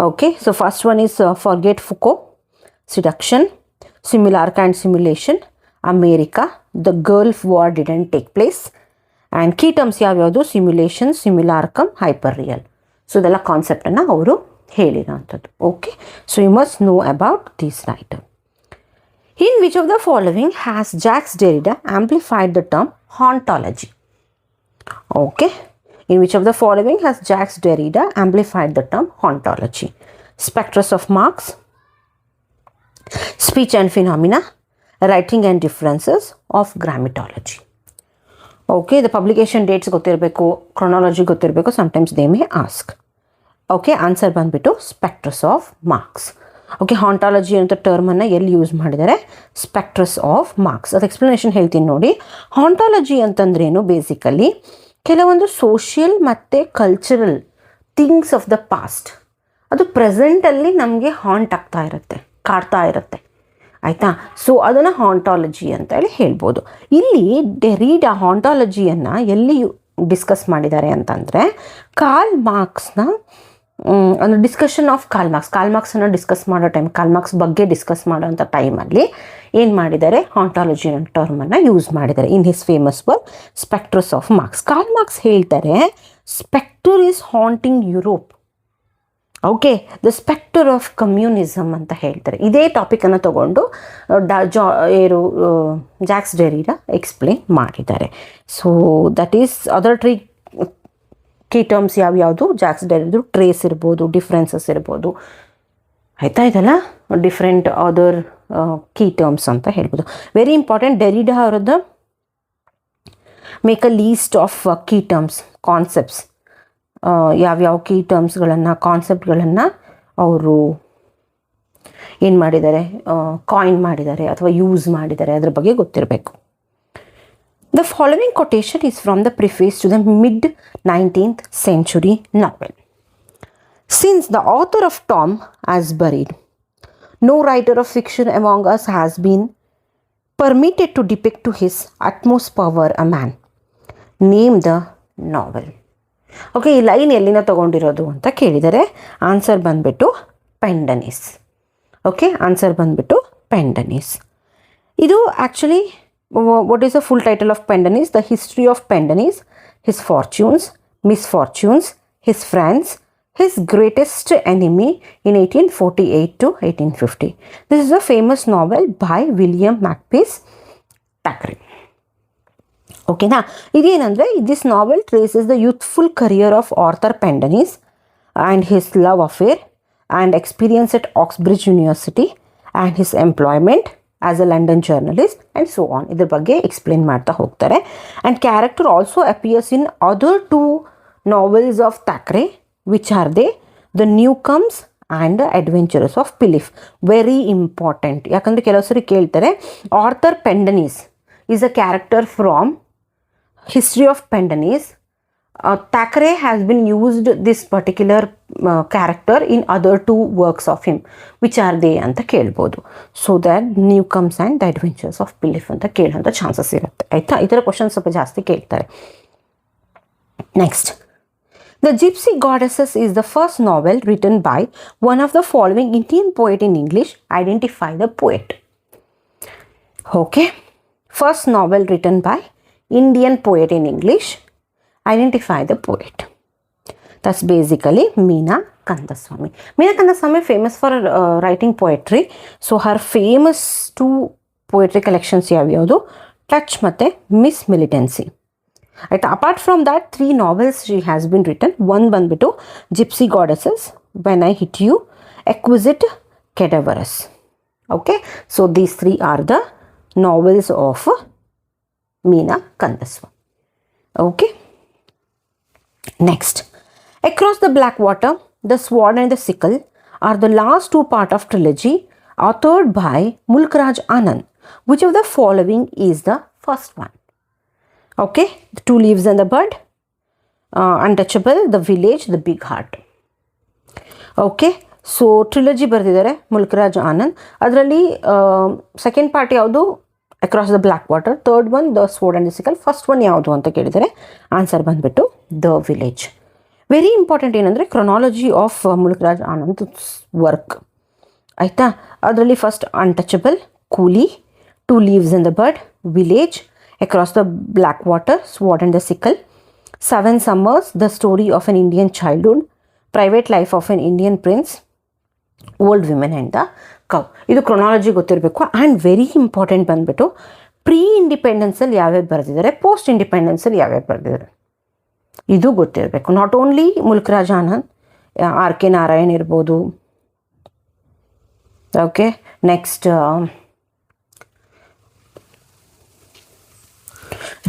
Okay, so first one is forget Foucault, seduction, simulacra and simulation, America, the Gulf war didn't take place. And key terms ಯಾವ್ಯಾವುದು simulation, simulacrum, hyperreal. So ಇದೆಲ್ಲ ಕಾನ್ಸೆಪ್ಟನ್ನು ಅವರು ಹೇಳಿರೋಂಥದ್ದು. Okay, so you must know about this writer. In which of the following has Jacques Derrida amplified the term hauntology? Okay, in which of the following has Jacques Derrida amplified the term hauntology? Spectres of Marx, speech and phenomena, writing and differences of grammatology. Okay, the publication dates ಗೊತ್ತಿರಬೇಕು, chronology ಗೊತ್ತಿರಬೇಕು, sometimes they may ask. Okay, answer ಬಂದ್ಬಿಟ್ಟು spectres of Marx. Okay, ಹಾಂಟಾಲಜಿ ಅಂತ ಟರ್ಮನ್ನು ಎಲ್ಲಿ use ಮಾಡಿದ್ದಾರೆ? ಸ್ಪೆಕ್ಟ್ರಸ್ of marks. ಅದು explanation ಹೇಳ್ತೀನಿ ನೋಡಿ. ಹಾಂಟಾಲಜಿ ಅಂತಂದ್ರೇನು? ಬೇಸಿಕಲಿ ಕೆಲವೊಂದು ಸೋಷಿಯಲ್ ಮತ್ತು cultural things of the past ಅದು ಪ್ರೆಸೆಂಟಲ್ಲಿ ನಮಗೆ ಹಾಂಟ್ ಆಗ್ತಾ ಇರುತ್ತೆ, ಕಾಡ್ತಾ ಇರುತ್ತೆ ಆಯಿತಾ. ಸೊ ಅದನ್ನು ಹಾಂಟಾಲಜಿ ಅಂತ ಹೇಳಿ ಹೇಳ್ಬೋದು. ಇಲ್ಲಿ ಡೆರಿಡಾ ಹಾಂಟಾಲಜಿಯನ್ನು ಎಲ್ಲಿ ಡಿಸ್ಕಸ್ ಮಾಡಿದ್ದಾರೆ ಅಂತಂದರೆ ಕಾರ್ಲ್ ಮಾರ್ಕ್ಸ್ನ ಒಂದು ಡಿಸ್ಕಷನ್ ಆಫ್ ಕಾರ್ಲ್ ಮಾರ್ಕ್ಸನ್ನು ಡಿಸ್ಕಸ್ ಮಾಡೋ ಟೈಮ್, ಕಾರ್ಲ್ ಮಾರ್ಕ್ಸ್ ಬಗ್ಗೆ ಡಿಸ್ಕಸ್ ಮಾಡೋಂಥ ಟೈಮಲ್ಲಿ ಏನು ಮಾಡಿದ್ದಾರೆ? ಹಾಂಟಾಲಜಿ ಅನ್ನೋ ಟರ್ಮನ್ನು ಯೂಸ್ ಮಾಡಿದ್ದಾರೆ in his famous work spectres of Marx. Karl Marx ಹೇಳ್ತಾರೆ spectre is haunting Europe. Okay, the spectre of communism ಅಂತ ಹೇಳ್ತಾರೆ. ಇದೇ ಟಾಪಿಕನ್ನು ತಗೊಂಡು ಜಾಕ್ಸ್ ಡೆರಿಡಾ ಎಕ್ಸ್ಪ್ಲೇನ್ ಮಾಡಿದ್ದಾರೆ. So that is other key terms ಯಾವ್ಯಾವುದು ಜಾಕ್ಸ್ ಡೆರಿಡಾ? ಟ್ರೇಸ್ ಇರ್ಬೋದು, ಡಿಫ್ರೆನ್ಸಸ್ ಇರ್ಬೋದು ಆಯಿತಾ. ಇದೆಲ್ಲ ಡಿಫ್ರೆಂಟ್ ಅದರ್ ಕೀ ಟರ್ಮ್ಸ್ ಅಂತ ಹೇಳ್ಬೋದು. ವೆರಿ ಇಂಪಾರ್ಟೆಂಟ್, ಡೆರಿಡಾ ಅವರದ್ದು make a list of key terms, concepts, ಯಾವ್ಯಾವ ಕೀ ಟರ್ಮ್ಸ್ಗಳನ್ನು, ಕಾನ್ಸೆಪ್ಟ್ಗಳನ್ನು ಅವರು ಏನು ಮಾಡಿದ್ದಾರೆ, ಕಾಯಿನ್ ಮಾಡಿದ್ದಾರೆ ಅಥವಾ ಯೂಸ್ ಮಾಡಿದ್ದಾರೆ, ಅದ್ರ ಬಗ್ಗೆ ಗೊತ್ತಿರಬೇಕು. The following quotation is from the preface to the mid-19th century novel. Since the author of Tom has buried, no writer of fiction among us has been permitted to depict to his utmost power a man. Name the novel. Okay, ಈ line ಎಲ್ಲಿಂದ ತೊಗೊಂಡಿರೋದು ಅಂತ ಕೇಳಿದರೆ answer ಬಂದುಬಿಟ್ಟು ಪೆಂಡನೀಸ್. Okay, answer ಬಂದುಬಿಟ್ಟು Pendennis. ಇದು actually what is the full title of Pendennis? The history of Pendennis, his fortunes, misfortunes, his friends, his greatest enemy in 1848 to 1850. This is a famous novel by William Makepeace Thackeray. Okay, now idenandre this novel traces the youthful career of Arthur Pendennis and his love affair and experience at Oxbridge University and his employment as a London journalist and so on. Idar bagge explain ಮಾಡ್ತಾ ಹೋಗ್ತಾರೆ. And character also appears in other two novels of Thackeray, which are The Newcomes and The Adventures of Pilif. Very important. ಯಾಕಂದರೆ ಕೆಲವು ಸರಿ ಕೇಳ್ತಾರೆ, Arthur ಪೆಂಡನೀಸ್ is a character from History of Pendennis. Thackeray has been used this particular character in other two works of him. Which are they ಅಂತ ಕೇಳ್ಬೋದು. So that Newcomes and The Adventures of Pilif ಅಂತ ಕೇಳೋಂಥ chances ಇರುತ್ತೆ. ಆಯಿತಾ, ಈ ಥರ questions ಸ್ವಲ್ಪ ಜಾಸ್ತಿ ಕೇಳ್ತಾರೆ. Next, The Gypsy Goddesses is the first novel written by one of the following Indian poet in English. Identify the poet. Okay, first novel written by Indian poet in English. Identify the poet. That's basically Meena Kandaswamy. Meena Kandaswamy famous for writing poetry. So her famous two poetry collections yavyadu Touch ಮತ್ತೆ Miss Militancy. Right, apart from that, 3 novels she has been written. One ಬಂದ್ಬಿಟ್ಟು Gypsy Goddesses, When I Hit You, Exquisite Cadaverous. Okay, so these 3 are the novels of Meena Kandaswamy. Okay, next, Across the Black Water, The Sword and the Sickle are the last 2 part of trilogy authored by Mulkraj Anand. Which of the following is the first one? Okay, The Two Leaves and the Bud, Untouchable, The Village, The Big Heart. Okay, so trilogy ಬರೆದಿದ್ದಾರೆ ಮುಲ್ಕರಾಜ್ ಆನಂದ್. ಅದರಲ್ಲಿ second part ಯಾವುದು? Across the black water. Third one the sword and the sickle. First one ಯಾವುದು ಅಂತ ಕೇಳಿದರೆ answer ಬಂದುಬಿಟ್ಟು the village. Very important ಏನಂದರೆ chronology of ಮುಲ್ಕರಾಜ್ Anand work. ಆಯಿತಾ, ಅದರಲ್ಲಿ ಫಸ್ಟ್ ಅನ್ಟಚಬಲ್, ಕೂಲಿ, two lives in the bird, village, Across the Black Water, Sword and the Sickle, 7 Summers, The Story of an Indian Childhood, Private Life of an Indian Prince, Old Women and the Cow. ಇದು chronology ಗೊತ್ತಿರಬೇಕು. And very important ಬಂದುಬಿಟ್ಟು pre ಇಂಡಿಪೆಂಡೆನ್ಸಲ್ಲಿ ಯಾವ್ಯಾವ ಬರೆದಿದ್ದಾರೆ, post ಇಂಡಿಪೆಂಡೆನ್ಸಲ್ಲಿ ಯಾವ್ಯಾವ ಬರೆದಿದ್ದಾರೆ, ಇದು ಗೊತ್ತಿರಬೇಕು. Not only Mulk Raj Anand, R K Narayan ಇರ್ಬೋದು. ಓಕೆ, ನೆಕ್ಸ್ಟ್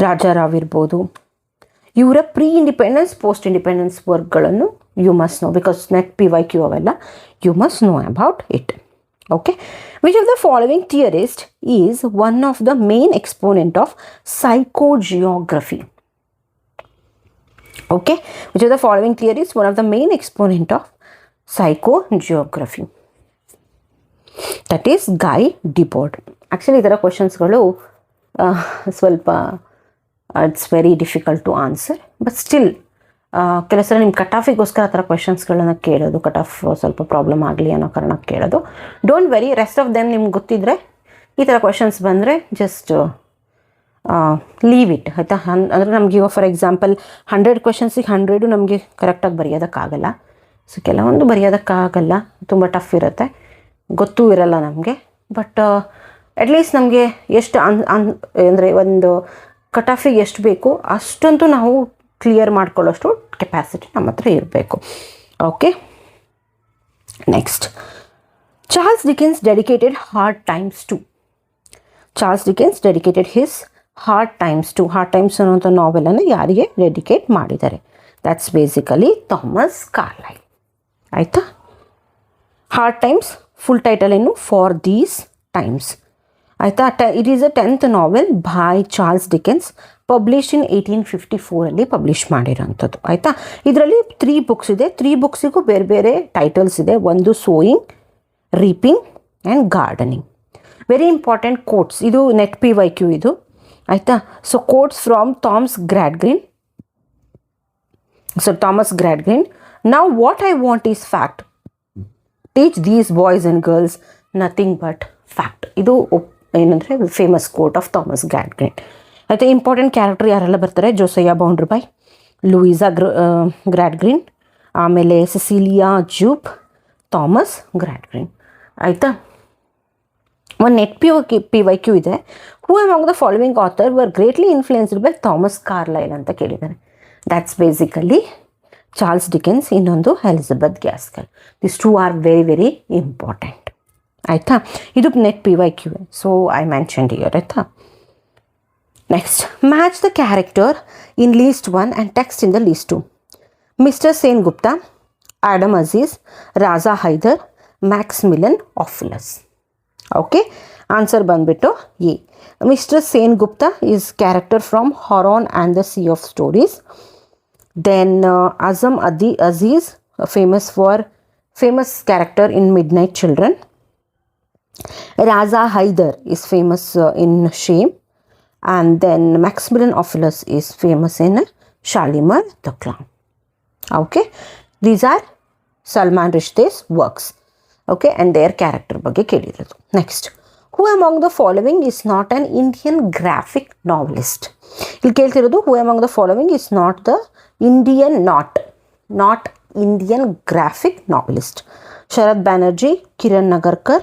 ರಾಜಾರಾವ್ ಇರ್ಬೋದು. ಇವರ ಪ್ರೀ ಇಂಡಿಪೆಂಡೆನ್ಸ್, ಪೋಸ್ಟ್ ಇಂಡಿಪೆಂಡೆನ್ಸ್ ವರ್ಕ್ಗಳನ್ನು you must know, because NET PYQ ಅವೆಲ್ಲ you must know about it. Okay, which of the following theorist is one of the main exponent of psychogeography? Okay, which of the following theories one of the main exponent of psychogeography? That is Guy Debord. Actually ಇದರ ಕ್ವಶನ್ಸ್ಗಳು ಸ್ವಲ್ಪ it's very difficult to answer, but still ಕೆಲವು ಸಲ ನಿಮ್ಮ cut ಆಫಿಗೋಸ್ಕರ ಆ ಥರ ಕ್ವಶನ್ಸ್ಗಳನ್ನು ಕೇಳೋದು, cut off ಸ್ವಲ್ಪ ಪ್ರಾಬ್ಲಮ್ ಆಗಲಿ ಅನ್ನೋ ಕಾರಣಕ್ಕೆ ಕೇಳೋದು. Don't very, rest of them ನಿಮ್ಗೆ ಗೊತ್ತಿದ್ದರೆ ಈ ಥರ ಕ್ವಶನ್ಸ್ ಬಂದರೆ ಜಸ್ಟ್ ಲೀವ್ ಇಟ್. ಆಯಿತಾ, ಅಂದರೆ ನಮಗೆ ಈಗ ಫಾರ್ ಎಕ್ಸಾಂಪಲ್ 100 ಕ್ವಶನ್ಸಿಗೆ 100 ನಮಗೆ ಕರೆಕ್ಟಾಗಿ ಬರೆಯೋದಕ್ಕಾಗಲ್ಲ. ಸೊ ಕೆಲವೊಂದು ಬರೆಯೋದಕ್ಕಾಗಲ್ಲ, ತುಂಬ ಟಫ್ ಇರುತ್ತೆ, ಗೊತ್ತೂ ಇರಲ್ಲ ನಮಗೆ. ಬಟ್ ಅಟ್ಲೀಸ್ಟ್ ನಮಗೆ ಎಷ್ಟು ಅಂದರೆ ಒಂದು ಕಟ್ ಆಫಿಗೆ ಎಷ್ಟು ಬೇಕು ಅಷ್ಟಂತೂ ನಾವು ಕ್ಲಿಯರ್ ಮಾಡ್ಕೊಳ್ಳೋಷ್ಟು ಕೆಪಾಸಿಟಿ ನಮ್ಮ ಹತ್ರ ಇರಬೇಕು. Okay, next, Charles Dickens dedicated hard times to. Charles Dickens dedicated his hard times to. Hard times ಅನ್ನೋಂಥ ನಾವೆಲನ್ನು ಯಾರಿಗೆ ಡೆಡಿಕೇಟ್ ಮಾಡಿದ್ದಾರೆ? That's basically Thomas Carlyle. ಆಯಿತಾ, ಹಾರ್ಡ್ ಟೈಮ್ಸ್ ಫುಲ್ ಟೈಟಲ್ ಏನು? For these times. ಆಯಿತಾ, it is a 10th novel by Charles Dickens, publish in 1854 publish ಮಾಡಿರೋಂಥದ್ದು. ಆಯಿತಾ, ಇದರಲ್ಲಿ 3 ಬುಕ್ಸ್ ಇದೆ. 3 ಬುಕ್ಸಿಗೂ ಬೇರೆ ಬೇರೆ ಟೈಟಲ್ಸ್ ಇದೆ. ಒಂದು sowing, reaping and gardening. Very important quotes, ಇದು ನೆಟ್ PYQ ಇದು. ಆಯಿತಾ, so quotes from Thomas Gradgrind So Thomas Gradgrin, now what I want is fact. Teach these boys and girls nothing but fact. ಇದು ಏನಂದರೆ famous coat of Thomas ಗ್ರಾಡ್ಗ್ರಿನ್. ಮತ್ತು important character ಯಾರೆಲ್ಲ ಬರ್ತಾರೆ, ಜೋಸಯ್ಯ ಬೌಂಡ್ರ್ಬೈ, Louisa ಗ್ರಾಡ್ಗ್ರಿನ್, ಆಮೇಲೆ ಸೆಸಿಲಿಯಾ ಜೂಪ್, Thomas ಗ್ರಾಡ್ಗ್ರಿನ್. ಆಯಿತಾ. ಒಂದು ನೆಟ್ PYQ ಇದೆ. Who among the following author were greatly influenced by Thomas Carlyle ಅಂತ ಕೇಳಿದ್ದಾರೆ. ದ್ಯಾಟ್ಸ್ ಬೇಸಿಕಲಿ ಚಾರ್ಲ್ಸ್ ಡಿಕೆನ್ಸ್, ಇನ್ನೊಂದು Elizabeth Gaskell. This two are very very important. ಆಯಿತಾ. ಇದು NET PYQ, so I mentioned here. ಆಯಿತಾ. Next, match the character in list 1 and text in the list 2. Mister Sen Gupta, Adam Aziz, Raja Haider, Maximilian Ophuls. Okay, answer ಬಂದ್ಬಿಟ್ಟು A. Mister Sen Gupta is character from Haran and the C of stories. Then Azam Aziz, famous character in Midnight Children. Raza Haider is famous in Shame. And then Maximilian Ophelia is famous in Shalimar the Clown. Okay, these are Salman Rushdi's works. Okay, and their character ಬಗ್ಗೆ ಕೇಳಿರೋದು. Next, who among the following is not an Indian graphic novelist? ಇಲ್ಲಿ ಕೇಳ್ತಿರೋದು who among the following is not the not Indian graphic novelist. Sharad Banerjee, Kiran Nagarkar,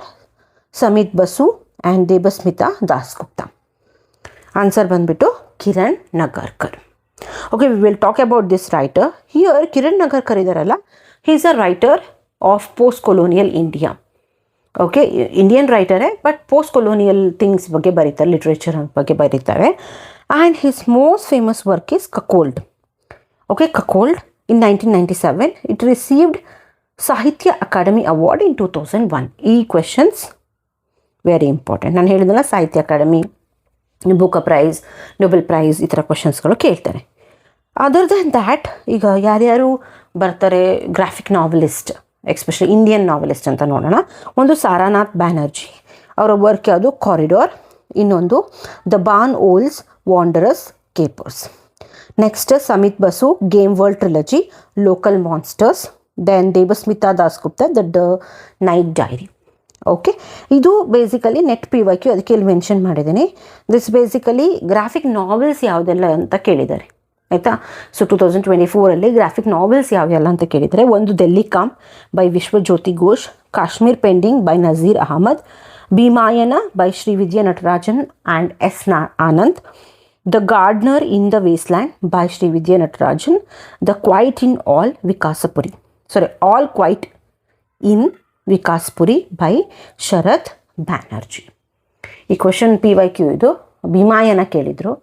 Samit Basu and Debasmita Dasgupta. Answer ಬಂದ್ಬಿಟ್ಟು Kiran Nagarkar. Okay, we will talk about this writer. Here Kiran Nagarkar ಇದಾರಲ್ಲ, he is a writer of post-colonial India. Okay, Indian ರೈಟರೇ, but post colonial things ಬಗ್ಗೆ ಬರೀತಾರೆ, literature ಬಗ್ಗೆ ಬರೀತಾರೆ. And his most famous work is cuckold. Okay, Cuckold in 1997. It received Sahitya Academy Award in 2001. ಈ questions very important. ನಾನು ಹೇಳಿದ್ನಲ್ಲ, Sahitya Akademi, Booker prize, Nobel prize, ಈ ಥರ ಕ್ವಶನ್ಸ್ಗಳು ಕೇಳ್ತಾರೆ. ಅದರ್ ದೆನ್ ದ್ಯಾಟ್, ಈಗ ಯಾರ್ಯಾರು ಬರ್ತಾರೆ graphic novelist, especially Indian novelist ಅಂತ ನೋಡೋಣ. ಒಂದು ಸಾರಾನಾಥ್ ಬ್ಯಾನರ್ಜಿ, ಅವರ ವರ್ಕ್ ಯಾವುದು, ಕಾರಿಡಾರ್. ಇನ್ನೊಂದು the barn owl's wondrous capers. Next Samit Basu, game world trilogy, local monsters. Then Debasmita Dasgupta, the night diary. Okay, ಇದು ಬೇಸಿಕಲಿ ನೆಟ್ PYQ, ಅದಕ್ಕೆ ಇಲ್ಲಿ ಮೆನ್ಷನ್ ಮಾಡಿದ್ದೀನಿ. ದಿಸ್ ಬೇಸಿಕಲಿ ಗ್ರಾಫಿಕ್ ನಾವೆಲ್ಸ್ ಯಾವುದೆಲ್ಲ ಅಂತ ಕೇಳಿದ್ದಾರೆ. ಆಯಿತಾ. ಸೊ 2024 ಗ್ರಾಫಿಕ್ ನಾವೆಲ್ಸ್ ಯಾವೆಲ್ಲ ಅಂತ ಕೇಳಿದರೆ, ಒಂದು Delhi calm by Vishwajyoti Ghosh, Kashmir pending by Naseer Ahmed, Bhimayana by Srividya Natarajan and S. Anand, The Gardener in the Wasteland by Srividya Natarajan, The Quiet in All Vikasapuri. All Quiet in Vikasapuri by Sharad Banerjee. ಈ question PYQ ಇದು. ಭೀಮಾಯನ ಕೇಳಿದರು,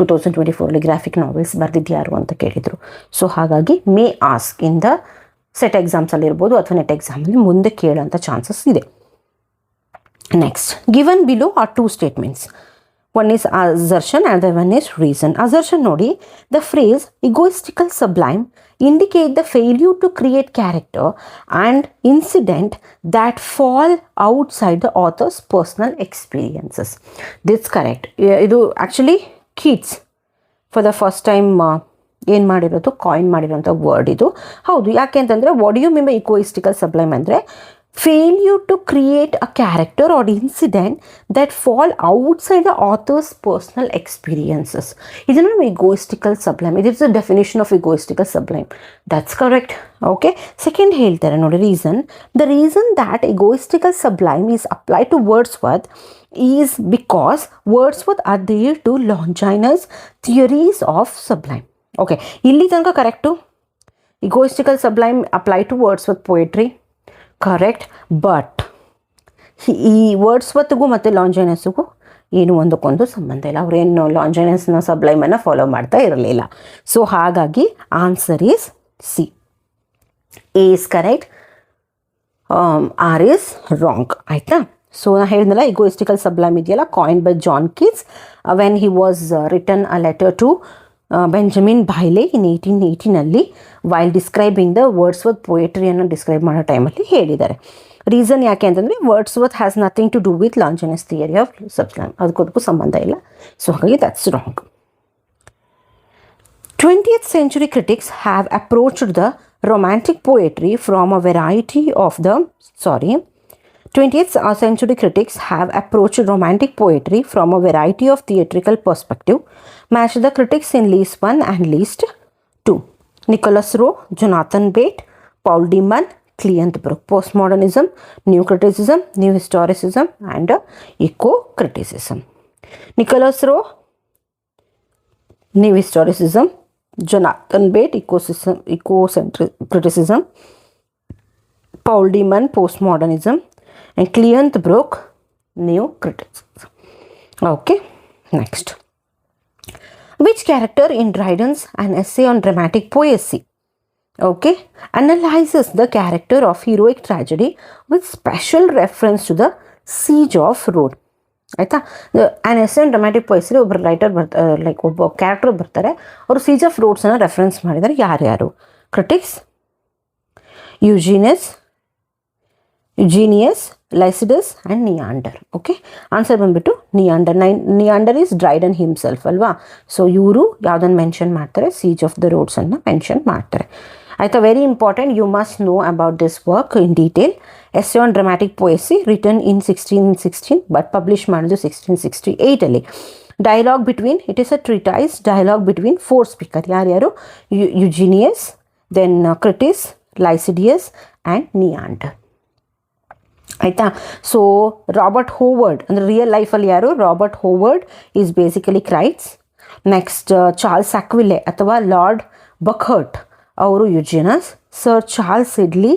2024 graphic novels ಬರೆದಿದ್ಯಾರು ಅಂತ ಕೇಳಿದರು. So ಹಾಗಾಗಿ may ask in the SET ಎಕ್ಸಾಮ್ಸಲ್ಲಿ ಇರ್ಬೋದು ಅಥವಾ NET ಎಕ್ಸಾಮಲ್ಲಿ ಮುಂದೆ ಕೇಳೋಂಥ ಚಾನ್ಸಸ್ ಇದೆ. Next, given below are 2 statements. One is assertion and the one is reason. Assertion ನೋಡಿ, the phrase egoistical sublime indicate the failure to create character and incident that fall outside the author's personal experiences. This correct. ಇದು actually Keats for the first time ಏನು ಮಾಡಿರೋದು, coin ಮಾಡಿರೋಂಥ word ಇದು. ಹೌದು, ಯಾಕೆ ಅಂತಂದರೆ what you mean by egoistical sublime ಅಂದರೆ failure to create a character or incident that fall outside the author's personal experiences. This is egoistical sublime. It is the definition of egoistical sublime. That's correct. Okay. Second, reason. The reason that egoistical sublime is applied to Wordsworth is because Wordsworth adhered to Longinus' theories of sublime. Okay. Illi tanaka correct. Egoistical sublime applied to Wordsworth poetry. Correct. But ಈ ವರ್ಡ್ಸ್ವರ್ತ್ಗೂ ಮತ್ತು ಲಾಂಜೈನಸ್ಗೂ ಏನು ಒಂದಕ್ಕೊಂದು ಸಂಬಂಧ ಇಲ್ಲ. ಅವರೇನು ಲಾಂಜೈನಸ್ನ ಸಬ್ಲೈಮನ್ನು follow ಮಾಡ್ತಾ ಇರಲಿಲ್ಲ. So ಹಾಗಾಗಿ answer is C. A is correct, R is wrong. ಆಯಿತಾ. ಸೊ ನಾನು ಹೇಳಿದ್ನಲ್ಲ, ಇಗೋಯಿಸ್ಟಿಕಲ್ ಸಬ್ಲೈಮ್ ಇದೆಯಲ್ಲ, coin by John Keats when he was written a letter to Benjamin Bailey in 1880 while describing the Wordsworth ಪೊಯೆಟ್ರಿಯನ್ನು describe ಮಾಡೋ ಟೈಮಲ್ಲಿ ಹೇಳಿದ್ದಾರೆ. Reason ಯಾಕೆ ಅಂತಂದರೆ Wordsworth has nothing to do with Longinus theory of sublime, ಅದಕ್ಕೂ ಸಂಬಂಧ ಇಲ್ಲ. ಸೊ ಹಾಗಾಗಿ that's wrong. 20th century critics have approached the romantic poetry from a variety of the 20th century critics have approached romantic poetry from a variety of theatrical perspective. Match the critics in list 1 and list 2. Nicholas Rowe, Jonathan Bate, Paul Deman, Cleant Brook. Postmodernism, New Criticism, New Historicism and Eco-Criticism. Nicholas Rowe, New Historicism. Jonathan Bate, Eco-Criticism. Paul Deman, Postmodernism. And Cleant Brook, New Criticism. Okay, next. Which character in Dryden's An Essay on Dramatic Poesy, okay, analyzes the character of heroic tragedy with special reference to the Siege of Rhodes? ಆಯಿತಾ, an essay on dramatic ಪೊಯೆಸಿ ಒಬ್ಬರು writer like ಒಬ್ಬ character ಬರ್ತಾರೆ, ಅವರು seize of ರೋಡ್ಸನ್ನು reference ಮಾಡಿದ್ದಾರೆ. ಯಾರ್ಯಾರು? Crites, Eugenius, Lisideius and Neander. Okay, answer ಬಂದುಬಿಟ್ಟು Neander. Neander is Dryden himself ಅಲ್ವಾ. So ಇವರು ಯಾವುದನ್ನು ಮೆನ್ಷನ್ ಮಾಡ್ತಾರೆ? ಸೀಜ್ ಆಫ್ ದ ರೋಡ್ಸನ್ನು ಮೆನ್ಷನ್ ಮಾಡ್ತಾರೆ. ಆಯಿತಾ, very important. You must know about this work in detail. Essay on dramatic poesy written in 1616 but publish ಮಾಡಿದ್ದು 1668ಅಲ್ಲಿ. Dialogue between, it is a treatise dialogue between 4 speaker. ಯಾರ್ಯಾರು? Eugenius, then Crites, Lisideius and Neander. ಆಯಿತಾ. So Robert Howard ಅಂದರೆ real ಲೈಫಲ್ಲಿ ಯಾರು? Robert Howard is basically Crites. Next Charles Sackville ಅಥವಾ Lord Buckhurst, ಅವರು Eugenius. Sir Charles Sedley,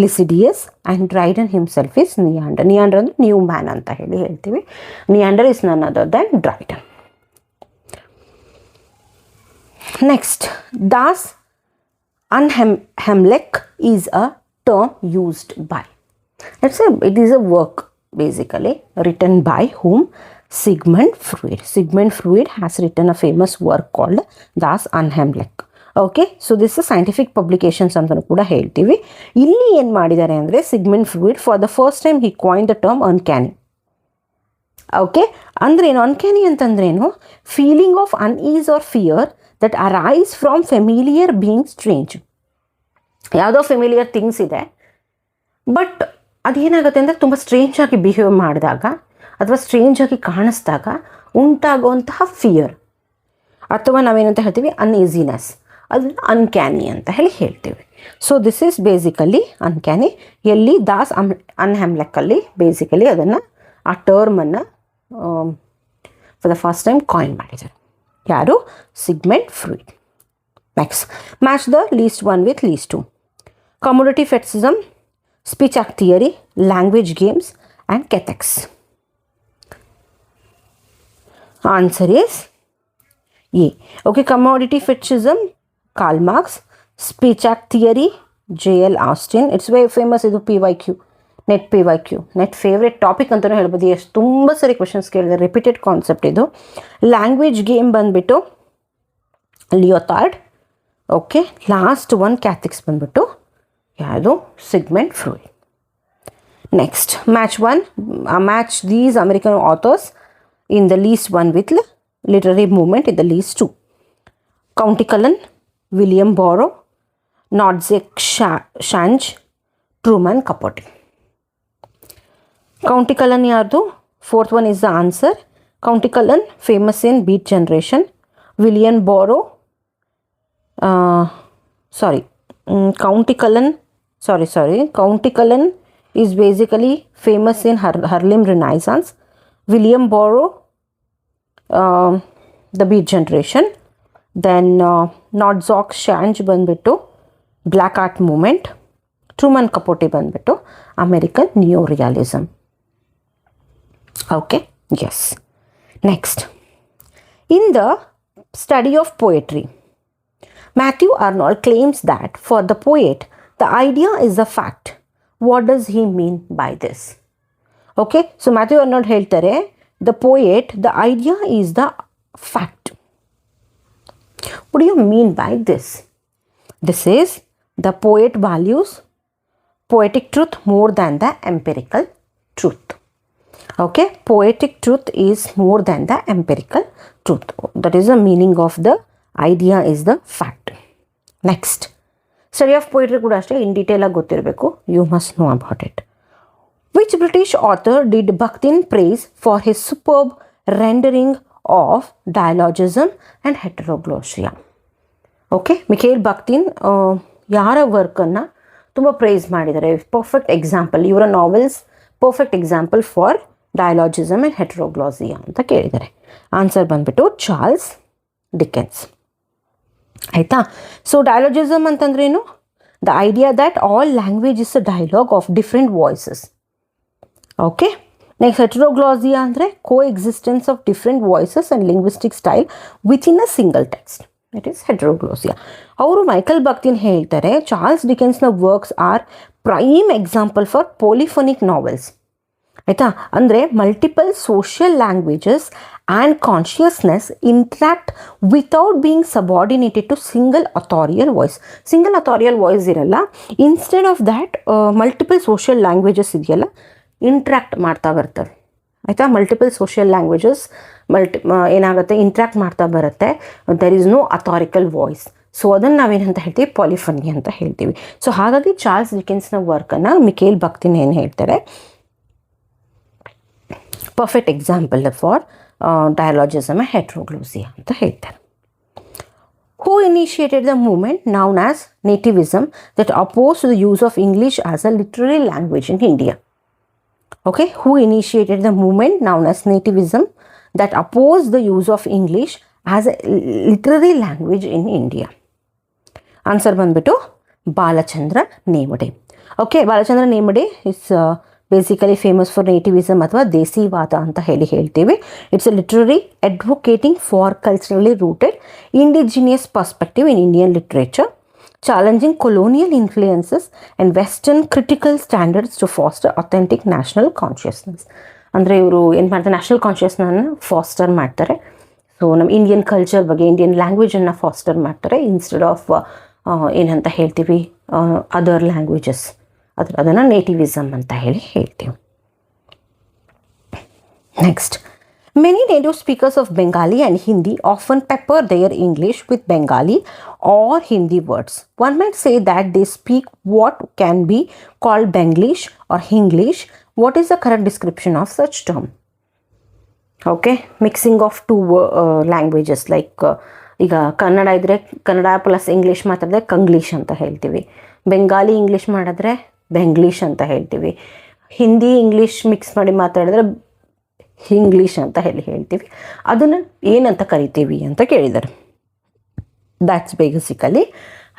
Lisideius and Dryden himself is Neander. Neander ಅಂದರೆ new man ಅಂತ ಹೇಳ್ತೀವಿ. Neander is none other than Dryden. Next, Das Unheimlich is a term used by. It is a work basically written by whom? Sigmund Freud. Sigmund Freud has written a famous work called Das Unheimlich. Okay, so this scientific publications ಅಂತ ಕೂಡ ಹೇಳ್ತೀವಿ. ಇಲ್ಲಿ ಏನು ಮಾಡಿದ್ದಾರೆ ಅಂದರೆ Sigmund Freud for the first time he coin the term uncanny. Okay, ಅಂದ್ರೇನು uncanny ಅಂತಂದ್ರೇನು? Feeling of unease or fear that arise from familiar being strange. ಯಾವುದೋ ಫೆಮಿಲಿಯರ್ ಥಿಂಗ್ಸ್ ಇದೆ, ಬಟ್ ಅದೇನಾಗುತ್ತೆ ಅಂದರೆ ತುಂಬ ಸ್ಟ್ರೇಂಜ್ ಆಗಿ ಬಿಹೇವ್ ಮಾಡಿದಾಗ ಅಥವಾ ಸ್ಟ್ರೇಂಜ್ ಆಗಿ ಕಾಣಿಸ್ದಾಗ ಉಂಟಾಗುವಂತಹ ಫಿಯರ್ ಅಥವಾ ನಾವೇನಂತ ಹೇಳ್ತೀವಿ ಅನ್ಈಸಿನೆಸ್, ಅದನ್ನು ಅನ್ಕ್ಯಾನಿ ಅಂತ ಹೇಳ್ತೀವಿ. So this is basically uncanny. ಎಲ್ಲಿ? ದಾಸ್ ಅನ್ಹೆಮ್ಲೆಕ್ಕಲ್ಲಿ ಬೇಸಿಕಲಿ ಅದನ್ನು ಆ ಟರ್ಮನ್ನು for the first time coin ಮಾಡಿದ್ದಾರೆ. ಯಾರು? Sigmund Freud. Next, match the list 1 with list 2. Commodity fetishism, speech act theory, language games and ethics. Answer is A. Okay, commodity fetishism, Karl Marx. Speech act theory, J.L. Austin. It's very famous. ಇದು PYQ, NET PYQ, NET favourite topic ಅಂತಲೂ ಹೇಳ್ಬೋದು. ಎಷ್ಟು ತುಂಬ ಸರಿ questions ಕೇಳಿದೆ, repeated concept ಇದು. Language game ಬಂದುಬಿಟ್ಟು Lyotard. Okay, last one cathexis ಬಂದುಬಿಟ್ಟು ಯಾವುದು? Sigmund Freud. Next, match these American authors in the list 1 with literary movement in the list 2. Countee Cullen, William Burroughs, Ntozake Shange, Truman Capote. Countee Cullen ಯಾರ್ದು? 4th one is the answer. Countee Cullen famous in beat generation. William ಬಾರೋ County Cullen is basically famous in Harlem Renaissance. William Borrow, the Beat Generation. Then Nodzok Shange ಬಂದ್ಬಿಟ್ಟು Black Art Movement. Truman Capote ಬಂದ್ಬಿಟ್ಟು American Neorealism. Okay, yes. Next, in the study of poetry, Matthew Arnold claims that for the poet, the idea is a fact. What does he mean by this? Okay, so Matthew Arnold ಹೇಳ್ತಾರೆ, the poet, the idea is the fact. What do you mean by this? This is the poet values poetic truth more than the empirical truth. Okay, poetic truth is more than the empirical truth. That is the meaning of the idea is the fact. Next, study of poetry ಕೂಡ ಅಷ್ಟೇ in detail ಆಗಿ ಗೊತ್ತಿರಬೇಕು. You must know about it. Which British author did Bakhtin praise for his superb rendering of dialogism and heteroglossia? Okay, ಮಿಖೇಲ್ ಬಾಕ್ತಿನ್ ಯಾರ ವರ್ಕನ್ನು ತುಂಬ praise ಮಾಡಿದ್ದಾರೆ. Perfect example, ಇವರ novels perfect example for dialogism and heteroglossia ಅಂತ ಕೇಳಿದ್ದಾರೆ. Answer ಬಂದ್ಬಿಟ್ಟು Charles Dickens. ಆಯಿತಾ? So dialogism ಅಂತಂದ್ರೇನು? The idea that all language is a dialogue of different voices. Okay, next heteroglossia ಅಂದರೆ coexistence of different voices and linguistic style within a single text. It is heteroglossia. ಅವರು Mikhail Bakhtin ಹೇಳ್ತಾರೆ Charles ಡಿಕೆನ್ಸ್ನ works are prime example for polyphonic novels. ಆಯಿತಾ? ಅಂದರೆ multiple social languages and consciousness interact without being subordinated to single authorial voice. Single authorial voice ಇರಲ್ಲ. Instead of that multiple social languages ಇದೆಯಲ್ಲ interact ಮಾಡ್ತಾ ಬರ್ತವೆ. ಆಯಿತಾ? Multiple social languages ಏನಾಗುತ್ತೆ, interact ಮಾಡ್ತಾ ಬರುತ್ತೆ. There is no authorial voice. So ಅದನ್ನು ನಾವೇನಂತ ಹೇಳ್ತೀವಿ, ಪಾಲಿಫನಿ ಅಂತ ಹೇಳ್ತೀವಿ. ಸೊ ಹಾಗಾಗಿ ಚಾರ್ಲ್ಸ್ ಡಿಕೆನ್ಸ್ನ ವರ್ಕನ್ನು ಮಿಖೇಲ್ ಬಾಕ್ತಿನ್ ಏನು ಹೇಳ್ತಾರೆ, perfect example for dialogism and ಹೆಟ್ರೋಗ್ಲೋಸಿಯಾ ಅಂತ ಹೇಳ್ತಾರೆ. Who initiated the movement known as nativism that opposed the use of English as a literary language in India? Okay, who initiated the movement known as nativism that opposed the use of English as a literary language in India? Answer ಬಂದ್ಬಿಟ್ಟು Balachandra Nemade. Okay, Balachandra Nemade is basically famous for nativism ಅಥವಾ ದೇಸಿವಾದ ಅಂತ ಹೇಳ್ತೀವಿ. It's a literary advocating for culturally rooted indigenous perspective in Indian literature, challenging colonial influences and western critical standards to foster authentic national consciousness. ಅಂದರೆ ಇವರು ಏನು ಮಾಡ್ತಾರೆ, national ಕಾನ್ಷಿಯಸ್ನೆಸ್ನ foster ಮಾಡ್ತಾರೆ. ಸೊ ನಮ್ಮ ಇಂಡಿಯನ್ ಕಲ್ಚರ್ ಬಗ್ಗೆ, ಇಂಡಿಯನ್ ಲ್ಯಾಂಗ್ವೇಜನ್ನು ಫಾಸ್ಟರ್ ಮಾಡ್ತಾರೆ ಇನ್ಸ್ಟೆಡ್ ಆಫ್ ಏನಂತ ಹೇಳ್ತೀವಿ ಅದರ್ ಲ್ಯಾಂಗ್ವೇಜಸ್. ಅದನ್ನು ನೇಟಿವಿಸಮ್ ಅಂತ ಹೇಳ್ತೀವಿ. Next, many native speakers of Bengali and Hindi often pepper their English with Bengali or Hindi words. One might say that they speak what can be called Benglish or Hinglish. What is the correct description of such term? Okay, mixing of two languages like ಈಗ ಕನ್ನಡ ಇದ್ದರೆ Kannada plus English ಮಾತಾಡಿದ್ರೆ ಕಂಗ್ಲೀಷ್ ಅಂತ ಹೇಳ್ತೀವಿ. Bengali English ಮಾಡಿದ್ರೆ ಬೆಂಗ್ಲೀಷ್ ಅಂತ ಹೇಳ್ತೀವಿ. Hindi English mix ಮಾಡಿ ಮಾತಾಡಿದ್ರೆ ಹಿಂಗ್ಲೀಷ್ ಅಂತ ಹೇಳ್ತೀವಿ. ಅದನ್ನು ಏನಂತ ಕರಿತೀವಿ ಅಂತ ಕೇಳಿದ್ದಾರೆ. That's basically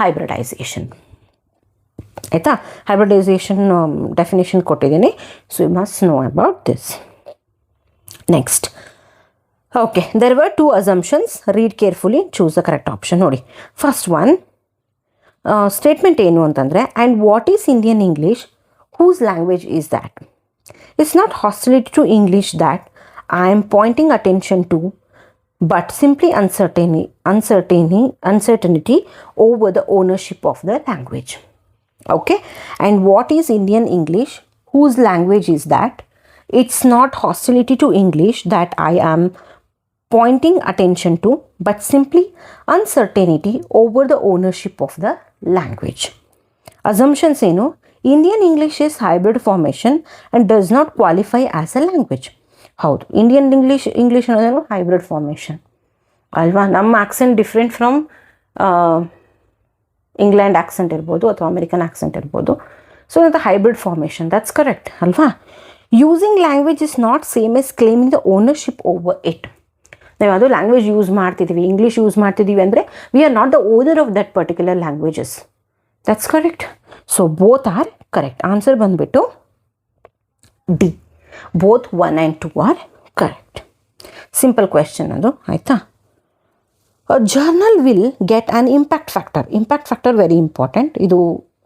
hybridization. ಆಯಿತಾ? ಹೈಬ್ರಿಡೈಸೇಷನ್ ಡೆಫಿನೇಷನ್ ಕೊಟ್ಟಿದ್ದೀನಿ. So you must know about this. Next, okay, there were two assumptions. Read carefully, choose the correct option. ನೋಡಿ, ಫಸ್ಟ್ ಒನ್ ಸ್ಟೇಟ್ಮೆಂಟ್ ಏನು ಅಂತಂದರೆ, and what is Indian English, whose language is that? It's not hostility to English that I am pointing attention to, but simply uncertainty over the ownership of the language. Okay, and what is Indian English, whose language is that? It's not hostility to English that I am pointing attention to, but simply uncertainty over the ownership of the language. Assumptions ಏನು? Indian English is hybrid formation and does not qualify as a language. ಹೌದು, Indian English ಅನ್ನೋದೇನು hybrid formation ಅಲ್ವಾ? ನಮ್ಮ accent different from England accent ಇರ್ಬೋದು ಅಥವಾ American accent ಇರ್ಬೋದು. So ಅದು hybrid formation, that's correct ಅಲ್ವಾ? Using language is not same as claiming the ownership over it. ನಾವು ಅದು ಲ್ಯಾಂಗ್ವೇಜ್ ಯೂಸ್ ಮಾಡ್ತಿದ್ದೀವಿ, ಇಂಗ್ಲೀಷ್ ಯೂಸ್ ಮಾಡ್ತಿದ್ದೀವಿ ಅಂದರೆ we are not the owner of that particular languages. That's correct. So both are correct. Answer ಬಂದುಬಿಟ್ಟು D. Both 1 and 2 R correct. Simple question ಅದು, ಆಯಿತಾ? A journal will get an impact factor. Impact factor very important. ಇದು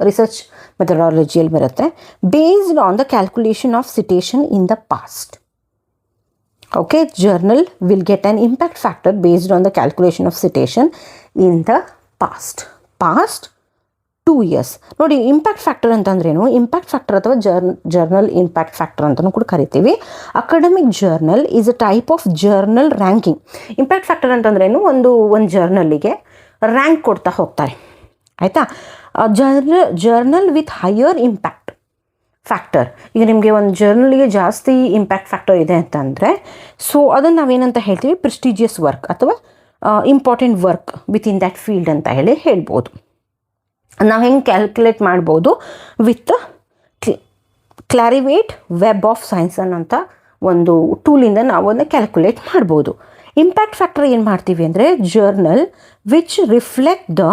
research ಮೆಥಡಾಲಜಿಯಲ್ಲಿ ಬರುತ್ತೆ. Based on the calculation of citation in the past. Okay, journal will get an impact factor based on the calculation of citation in the past. Past 2 2 years. ನೋಡಿ, impact factor ಅಂತಂದ್ರೇನು? Impact factor ಅಥವಾ journal impact factor ಅಂತಲೂ ಕೂಡ ಕರಿತೀವಿ. Academic journal is a type of journal ranking. Impact factor ಅಂತಂದ್ರೇನು? ಒಂದು ಜರ್ನಲ್ಲಿಗೆ rank ಕೊಡ್ತಾ ಹೋಗ್ತಾರೆ, ಆಯಿತಾ? Journal with higher impact factor. ಈಗ ನಿಮಗೆ ಒಂದು ಜರ್ನಲ್ಗೆ ಜಾಸ್ತಿ ಇಂಪ್ಯಾಕ್ಟ್ ಫ್ಯಾಕ್ಟರ್ ಇದೆ ಅಂತಂದರೆ, ಸೊ ಅದನ್ನು ನಾವೇನಂತ ಹೇಳ್ತೀವಿ? ಪ್ರೆಸ್ಟಿಜಿಯಸ್ ವರ್ಕ್ ಅಥವಾ important work with in that field ಅಂತ ಹೇಳ್ಬೋದು. ನಾವು ಹೆಂಗೆ ಕ್ಯಾಲ್ಕುಲೇಟ್ ಮಾಡ್ಬೋದು? ವಿತ್ ಕ್ಲಾರಿವೇಟ್ ವೆಬ್ ಆಫ್ ಸೈನ್ಸ್ ಅನ್ನೋಂಥ ಒಂದು ಟೂಲಿಂದ ನಾವು ಅದನ್ನು ಕ್ಯಾಲ್ಕುಲೇಟ್ ಮಾಡ್ಬೋದು. ಇಂಪ್ಯಾಕ್ಟ್ ಫ್ಯಾಕ್ಟರ್ ಏನು ಮಾಡ್ತೀವಿ ಅಂದರೆ, journal which reflect the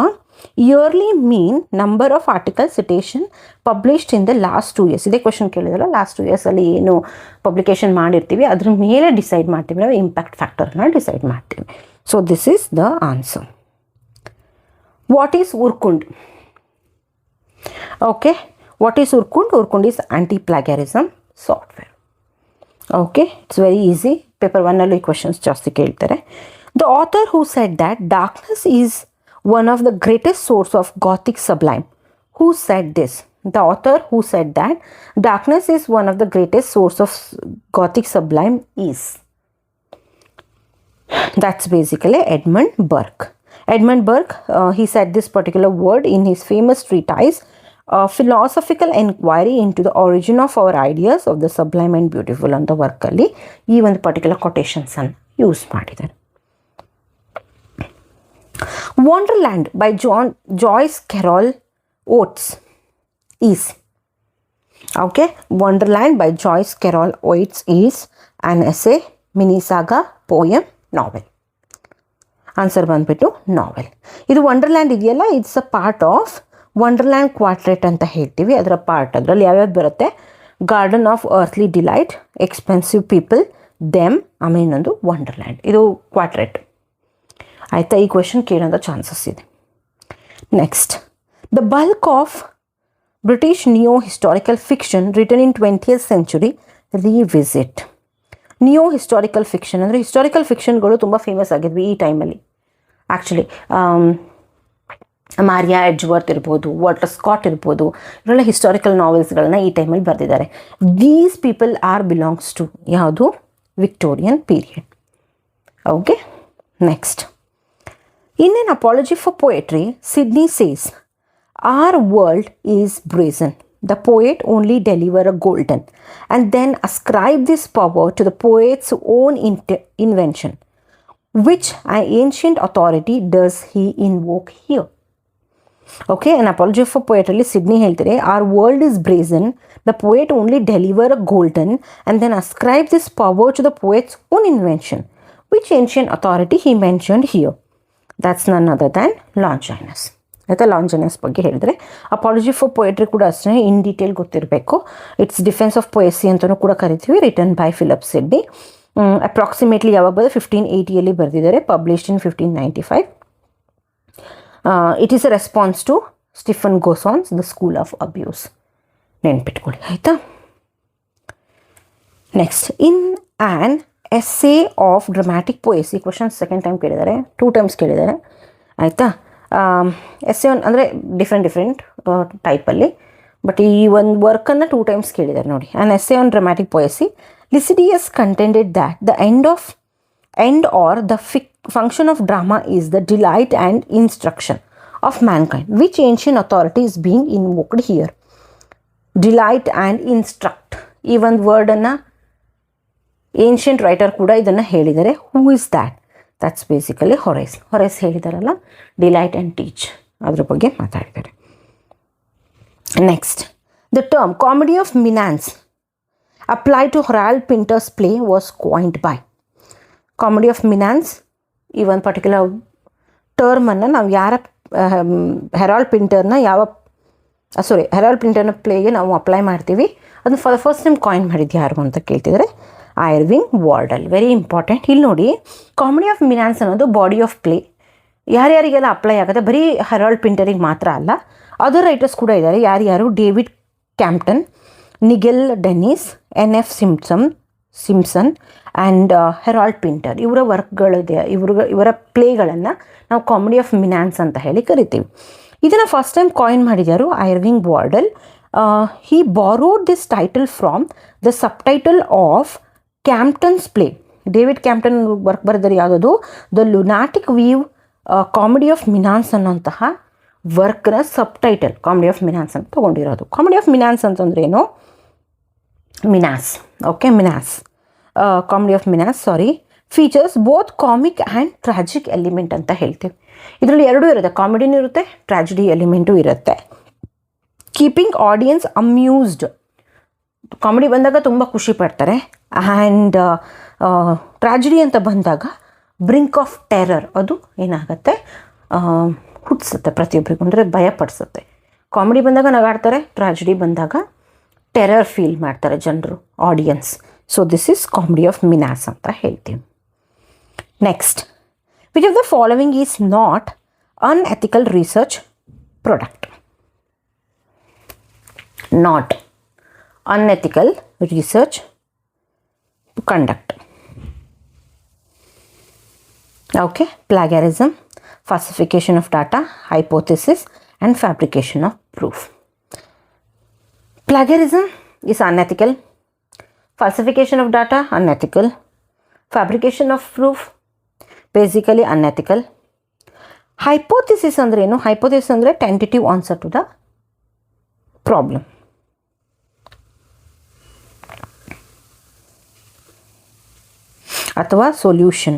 yearly mean number of article citation published in the last 2 years. ಇದೇ ಕ್ವೆಶನ್ ಕೇಳಿದ್ರಲ್ಲ, ಲಾಸ್ಟ್ 2 yearsಲ್ಲಿ ಏನು ಪಬ್ಲಿಕೇಶನ್ ಮಾಡಿರ್ತೀವಿ ಅದ್ರ ಮೇಲೆ ಡಿಸೈಡ್ ಮಾಡ್ತೀವಿ ನಾವು, ಇಂಪ್ಯಾಕ್ಟ್ ಫ್ಯಾಕ್ಟರ್ನ ಡಿಸೈಡ್ ಮಾಡ್ತೀವಿ. So this is the answer. What is Urkund? Okay, what is Urkund? Urkund is anti plagiarism software. Okay, it's very easy. Paper 1 ಈ ಕ್ವೆಶನ್ಸ್ ಜಾಸ್ತಿ ಕೇಳ್ತಾರೆ. The author who said that darkness is one of the greatest source of Gothic sublime. Who said this? The author who said that darkness is one of the greatest source of Gothic sublime is. That's basically Edmund Burke. Edmund Burke, he said this particular word in his famous treatise, Philosophical Enquiry into the Origin of Our Ideas of the Sublime and Beautiful on the work ಅಲ್ಲಿ ಈ ಒಂದು particular quotations ಅನ್ನು use ಮಾಡಿದ್ದಾರೆ. Wonderland by Joyce Carol Oates is. Okay, Wonderland by Joyce Carol Oates is an essay, mini saga, poem, novel. Answer ಬಂದ್ಬಿಟ್ಟು novel. ಇದು Wonderland ಇದೆಯಲ್ಲ, it's a part of Wonderland quartet ಅಂತ ಹೇಳ್ತೀವಿ. ಅದರ part, ಅದರಲ್ಲಿ ಯಾವ್ಯಾವ್ದು ಬರುತ್ತೆ? Garden of earthly delight, expensive people, them, ಆಮೇಲೆ ಇನ್ನೊಂದು ವಂಡರ್ಲ್ಯಾಂಡ್. ಇದು ಕ್ವಾರ್ಟ್ರೆಟ್, ಆಯಿತಾ? ಈ ಕ್ವೆಶನ್ ಕೇಳೋಂಥ ಚಾನ್ಸಸ್ ಇದೆ. Next, the bulk of British neo historical fiction written in 20th century revisit. Neo historical fiction ಅಂದರೆ ಹಿಸ್ಟಾರಿಕಲ್ ಫಿಕ್ಷನ್ಗಳು ತುಂಬ ಫೇಮಸ್ ಆಗಿದ್ವಿ ಈ ಟೈಮಲ್ಲಿ. ಆ್ಯಕ್ಚುಲಿ ಮಾರಿಯಾ ಎಡ್ಜ್ವರ್ತ್ ಇರ್ಬೋದು, ವಾಲ್ಟರ್ ಸ್ಕಾಟ್ ಇರ್ಬೋದು, ಇವರೆಲ್ಲ ಹಿಸ್ಟಾರಿಕಲ್ ನಾವೆಲ್ಸ್ಗಳನ್ನ ಈ ಟೈಮಲ್ಲಿ ಬರೆದಿದ್ದಾರೆ. These people are belongs to ಯಾವುದು? Victorian period. Okay, next, in an apology for poetry, Sidney says, our world is brazen. The poet only deliver a golden, and then ascribe this power to the poet's own invention. Which ancient authority does he invoke here? Okay, an apology for poetry, Sidney ಹೇಳ್ತಾರೆ, our world is brazen. The poet only deliver a golden, and then ascribe this power to the poet's own invention. Which ancient authority he mentioned here? That's none other than Longinus. ಆಯಿತಾ? ಲಾಂಜಿನಸ್ ಬಗ್ಗೆ ಹೇಳಿದ್ರೆ, apology for poetry ಕೂಡ ಅಷ್ಟೇ in detail ಗೊತ್ತಿರಬೇಕು. It's defence of poesy ಅಂತಲೂ ಕೂಡ ಕರಿತೀವಿ. Written by Philip Sidney. Approximately ಯಾವಾಗ ಬರೋದು? 1580 ಬರೆದಿದ್ದಾರೆ. Published in 1595. It is a response to Stephen Gosson's the school of abuse. ನೆನ್ಪಿಟ್ಕೊಳ್ಳಿ, ಆಯಿತಾ? Next, in an essay of dramatic poesy. Question second time ಕೇಳಿದ್ದಾರೆ, 2 times ಕೇಳಿದ್ದಾರೆ, ಆಯಿತಾ? ಎಸ್ಸೇ ಅಂದರೆ ಡಿಫ್ರೆಂಟ್ ಟೈಪಲ್ಲಿ, ಬಟ್ ಈ ಒಂದು ವರ್ಕನ್ನು 2 times ಕೇಳಿದ್ದಾರೆ ನೋಡಿ. An essay on dramatic poesy, Lisideius contended that the end or the function of drama is the delight and instruction of mankind. Which ancient authority is being invoked here? Delight and instruct, ಈ ಒಂದು ವರ್ಡನ್ನು ancient writer ಕೂಡ ಇದನ್ನು ಹೇಳಿದ್ದಾರೆ. Who is that? That's basically Horace. Horace ಹೇಳಿದಾರಲ್ಲ, delight and teach, ಅದ್ರ ಬಗ್ಗೆ ಮಾತಾಡಿದ್ದಾರೆ. Next, the term comedy of menace apply to Harold Pinter's play was ಕಾಯಿನ್ಡ್ by. Comedy of ಮಿನಾನ್ಸ್, ಈ ಒಂದು ಪರ್ಟಿಕ್ಯುಲರ್ ಟರ್ಮನ್ನು ನಾವು ಯಾರ ಹೆರಾಲ್ಡ್ ಪಿಂಟರ್ನ ಹೆರಾಲ್ಡ್ ಪಿಂಟರ್ನ ಪ್ಲೇಗೆ ನಾವು ಅಪ್ಲೈ ಮಾಡ್ತೀವಿ, ಅದನ್ನು for the first time coin ಮಾಡಿದ್ದು ಯಾರು ಅಂತ ಕೇಳ್ತಿದ್ದಾರೆ? Irving Wardle. Very important. ಇಲ್ಲಿ ನೋಡಿ, ಕಾಮಿಡಿ ಆಫ್ ಮಿನಾನ್ಸ್ ಅನ್ನೋದು ಬಾಡಿ ಆಫ್ ಪ್ಲೇ ಯಾರ್ಯಾರಿಗೆಲ್ಲ ಅಪ್ಲೈ ಆಗುತ್ತೆ? ಬರೀ ಹೆರಾಲ್ಡ್ ಪಿಂಟರಿಗೆ ಮಾತ್ರ ಅಲ್ಲ, ಅದರ್ ರೈಟರ್ಸ್ ಕೂಡ ಇದ್ದಾರೆ. ಯಾರ್ಯಾರು? David Campton, Nigel Dennis, NF Simpson and Harold Pinter. ಇವರ ವರ್ಕ್ಗಳಿದೆ, ಇವರ ಪ್ಲೇಗಳನ್ನು ನಾವು ಕಾಮಿಡಿ ಆಫ್ ಮಿನಾನ್ಸ್ ಅಂತ ಹೇಳಿ ಕರಿತೀವಿ. ಇದನ್ನು ಫಸ್ಟ್ ಟೈಮ್ ಕಾಯಿನ್ ಮಾಡಿದ್ಯಾರು Irving Wardle. He borrowed this title from the subtitle of Campton's play. David Campton work ಬರೆದರೆ ಯಾವುದದು, the lunatic view comedy of menace ಅನ್ನೋಂತಹ ವರ್ಕ್ನ subtitle comedy of menace ಅಂತ ತೊಗೊಂಡಿರೋದು. ಕಾಮಿಡಿ ಆಫ್ ಮಿನಾನ್ಸ್ ಅಂತಂದ್ರೆ ಏನು, menace, okay, menace, comedy of menace, sorry, features both comic and tragic element ಅಂತ ಹೇಳ್ತೀವಿ. ಇದರಲ್ಲಿ ಎರಡೂ ಇರುತ್ತೆ, ಕಾಮಿಡಿನೂ ಇರುತ್ತೆ, ಟ್ರಾಜಿಡಿ ಎಲಿಮೆಂಟು ಇರುತ್ತೆ. ಕೀಪಿಂಗ್ ಆಡಿಯನ್ಸ್ ಅಮ್ಯೂಸ್ಡ್, ಕಾಮಿಡಿ ಬಂದಾಗ ತುಂಬ ಖುಷಿ ಪಡ್ತಾರೆ, ಆ್ಯಂಡ್ ಟ್ರಾಜಿಡಿ ಅಂತ ಬಂದಾಗ ಬ್ರಿಂಕ್ ಆಫ್ ಟೆರರ್, ಅದು ಏನಾಗುತ್ತೆ, ಹುಟ್ಟಿಸುತ್ತೆ ಪ್ರತಿಯೊಬ್ಬರಿಗೂ, ಅಂದರೆ ಭಯಪಡಿಸುತ್ತೆ. ಕಾಮಿಡಿ ಬಂದಾಗ ನಗಾಡ್ತಾರೆ, ಟ್ರಾಜಿಡಿ ಬಂದಾಗ ಟೆರರ್ ಫೀಲ್ ಮಾಡ್ತಾರೆ ಜನರು, audience. So this is comedy of menace ಅಂತ ಹೇಳ್ತೀವಿ. Next, which of the following is not unethical research product? Not unethical research to conduct. Okay, plagiarism, falsification of data, hypothesis and fabrication of proof. Plagiarism is unethical, falsification of data unethical, fabrication of proof basically unethical. Hypothesis andre enu, hypothesis andre tentative answer to the problem. ಅಥವಾ solution,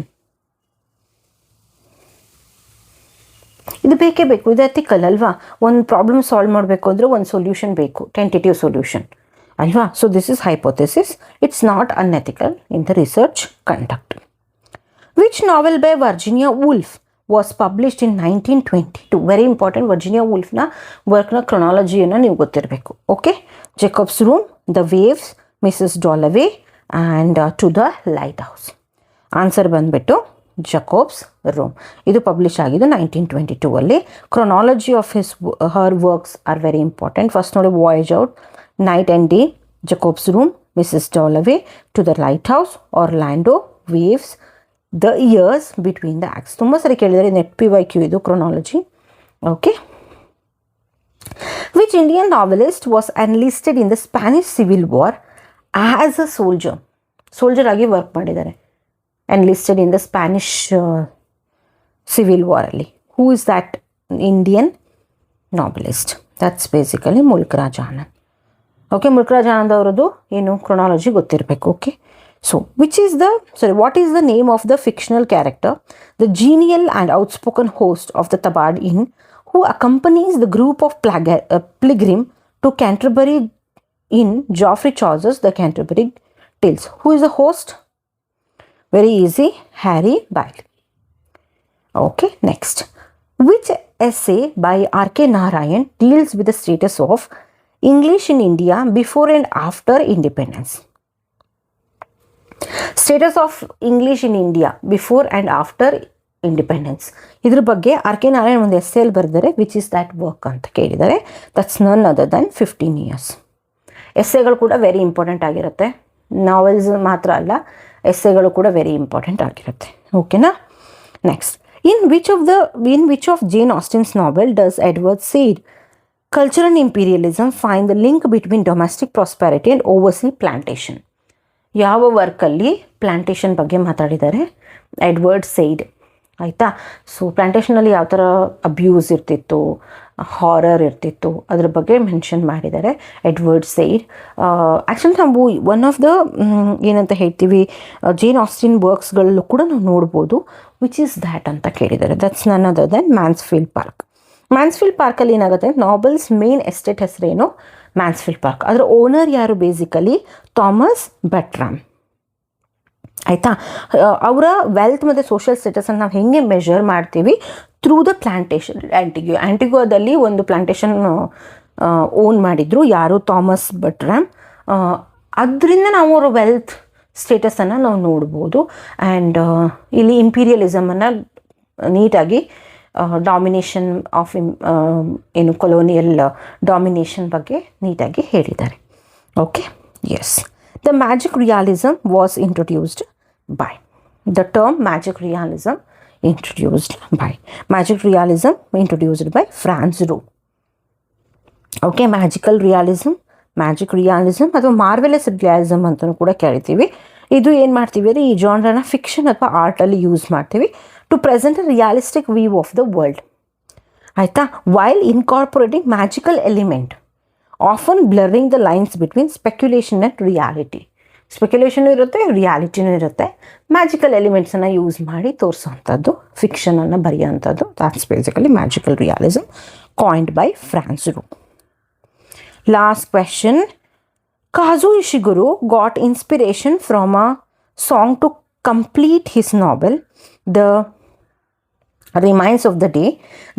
ಇದು ಬೇಕೇ ಬೇಕು, ಇದು ethical ಅಲ್ವಾ. ಒಂದು problem solve ಮಾಡಬೇಕು ಅಂದರೆ ಒಂದು ಸೊಲ್ಯೂಷನ್ ಬೇಕು, ಟೆಂಟೇಟಿವ್ ಸೊಲ್ಯೂಷನ್ ಅಲ್ವಾ. So this is hypothesis, it's not unethical in the research conduct. Which novel by Virginia Woolf was published in 1922? Very important, Virginia ವೂಲ್ಫ್ನ ವರ್ಕ್ನ ಕ್ರೊನಾಲಜಿಯನ್ನು ನೀವು ಗೊತ್ತಿರಬೇಕು. Okay, Jacob's Room, the Waves, Mrs Dalloway and to the lighthouse. Answer ಬಂದುಬಿಟ್ಟು Jacob's Room. ಇದು publish ಆಗಿದ್ದು 1922 ಅಲ್ಲಿ. Chronology of her works are very important. First ನೋಡಿ, voyage out, night and day, ಜಕೋಬ್ಸ್ Room, Mrs Dalloway, to the lighthouse, Orlando, Waves, the years between the acts. ತುಂಬ ಸರಿ ಕೇಳಿದರೆ NET PYQ ಇದು chronology. Okay, which Indian novelist was enlisted in the Spanish civil war as a soldier ಆಗಿ work ಮಾಡಿದ್ದಾರೆ. Enlisted in the Spanish civil ವಾರಲ್ಲಿ. Who is that Indian novelist? That's basically Mulk Raj Anand. Okay, Mulk Raj Anand ಅವರದ್ದು ಏನು chronology ಗೊತ್ತಿರಬೇಕು. Okay, so what is the name of the fictional character, the genial and outspoken host of the Tabard inn, who accompanies the group of pilgrim to Canterbury in Geoffrey Chaucer's The Canterbury Tales? Who is the host? Very easy, Harry Bailey. Okay, next. Which essay by R.K. Narayan deals with the status of English in India before and after independence? Status of English in India before and after independence. ಇದ್ರ ಬಗ್ಗೆ R.K. Narayan ಒಂದು ಎಸ್ಸೇಲ್ ಬರೆದರೆ, which is that work ಅಂತ ಕೇಳಿದ್ದಾರೆ. That's none other than 15 years. ಎಸ್ಸೆಗಳು ಕೂಡ very important ಆಗಿರುತ್ತೆ, novels ಮಾತ್ರ ಅಲ್ಲ, ಎಸ್ಸೆಗಳು ಕೂಡ ವೆರಿ ಇಂಪಾರ್ಟೆಂಟ್ ಆಗಿರುತ್ತೆ. ಓಕೆನಾ? Next, in which of Jane Austen's novel does Edward Said culture and imperialism find the link between domestic prosperity and oversea plantation? ಯಾವ ವರ್ಕಲ್ಲಿ plantation ಬಗ್ಗೆ ಮಾತಾಡಿದ್ದಾರೆ? ಎಡ್ವರ್ಡ್ ಸೇಡ್, ಆಯಿತಾ. ಸೊ ಪ್ಲಾಂಟೇಷನಲ್ಲಿ ಯಾವ ಥರ ಅಬ್ಯೂಸ್ ಇರ್ತಿತ್ತು, ಹಾರರ್ ಇರ್ತಿತ್ತು, ಅದ್ರ ಬಗ್ಗೆ ಮೆನ್ಷನ್ ಮಾಡಿದ್ದಾರೆ ಎಡ್ವರ್ಡ್ ಸೇಡ್. ಆ್ಯಕ್ಚುಲಿ ನಾವು ಒನ್ ಆಫ್ ದ ಏನಂತ ಹೇಳ್ತೀವಿ, ಜೇನ್ ಆಸ್ಟಿನ್ ವರ್ಕ್ಸ್ಗಳಲ್ಲೂ ಕೂಡ ನಾವು ನೋಡ್ಬೋದು. ವಿಚ್ ಈಸ್ ದ್ಯಾಟ್ ಅಂತ ಕೇಳಿದ್ದಾರೆ. That's none other than Mansfield Park. Mansfield ಪಾರ್ಕಲ್ಲಿ ಏನಾಗುತ್ತೆ, ನಾಬಲ್ಸ್ ಮೇನ್ ಎಸ್ಟೇಟ್ ಹೆಸರೇನು? Mansfield Park. ಅದರ ಓನರ್ ಯಾರು? ಬೇಸಿಕಲಿ ಥಾಮಸ್ ಬೆಟ್ರಾಮ್, ಆಯಿತಾ. ಅವರ ವೆಲ್ತ್ ಮತ್ತು ಸೋಷಿಯಲ್ ಸ್ಟೇಟಸನ್ನು ನಾವು ಹೇಗೆ ಮೆಷರ್ ಮಾಡ್ತೀವಿ? Through the plantation. ಆ್ಯಂಟಿಗುವಾದಲ್ಲಿ ಒಂದು ಪ್ಲಾಂಟೇಷನ್ ಓನ್ ಮಾಡಿದ್ರು ಯಾರು? ಥಾಮಸ್ ಬೆಟ್ರಾಮ್. ಅದರಿಂದ ನಾವು ಅವರ ವೆಲ್ತ್ ಸ್ಟೇಟಸನ್ನು ನಾವು ನೋಡ್ಬೋದು. ಆ್ಯಂಡ್ ಇಲ್ಲಿ ಇಂಪೀರಿಯಲಿಸಮನ್ನು ನೀಟಾಗಿ ಡಾಮಿನೇಷನ್ ಆಫ್ ಏನು ಕೊಲೋನಿಯಲ್ ಡಾಮಿನೇಷನ್ ಬಗ್ಗೆ ನೀಟಾಗಿ ಹೇಳಿದ್ದಾರೆ. Okay, yes. The magic realism was introduced by. The term magic realism introduced by magic realism introduced by Franz Ru. Okay, magic realism ಅಥವಾ ಮಾರ್ವೆಲಸ್ ರಿಯಾಲಿಸಮ್ ಅಂತಲೂ ಕೂಡ ಕೇಳ್ತೀವಿ. ಇದು ಏನು ಮಾಡ್ತೀವಿ ಅಂದರೆ ಈ ಜಾನ್ರನ್ನ ಫಿಕ್ಷನ್ ಅಥವಾ ಆರ್ಟಲ್ಲಿ ಯೂಸ್ ಮಾಡ್ತೀವಿ to present a realistic view of the world. ಆಯಿತಾ? While incorporating magical element, often blurring the lines between speculation and reality. ಸ್ಪೆಕ್ಯುಲೇಷನು ಇರುತ್ತೆ, ರಿಯಾಲಿಟಿನೂ ಇರುತ್ತೆ. ಮ್ಯಾಜಿಕಲ್ ಎಲಿಮೆಂಟ್ಸನ್ನು ಯೂಸ್ ಮಾಡಿ ತೋರಿಸೋವಂಥದ್ದು, ಫಿಕ್ಷನನ್ನು ಬರೆಯೋವಂಥದ್ದು. That's basically magical realism coined by Franz Roh. Last question. Kazuo Ishiguro got inspiration from a song to complete his novel, The Remains of the Day.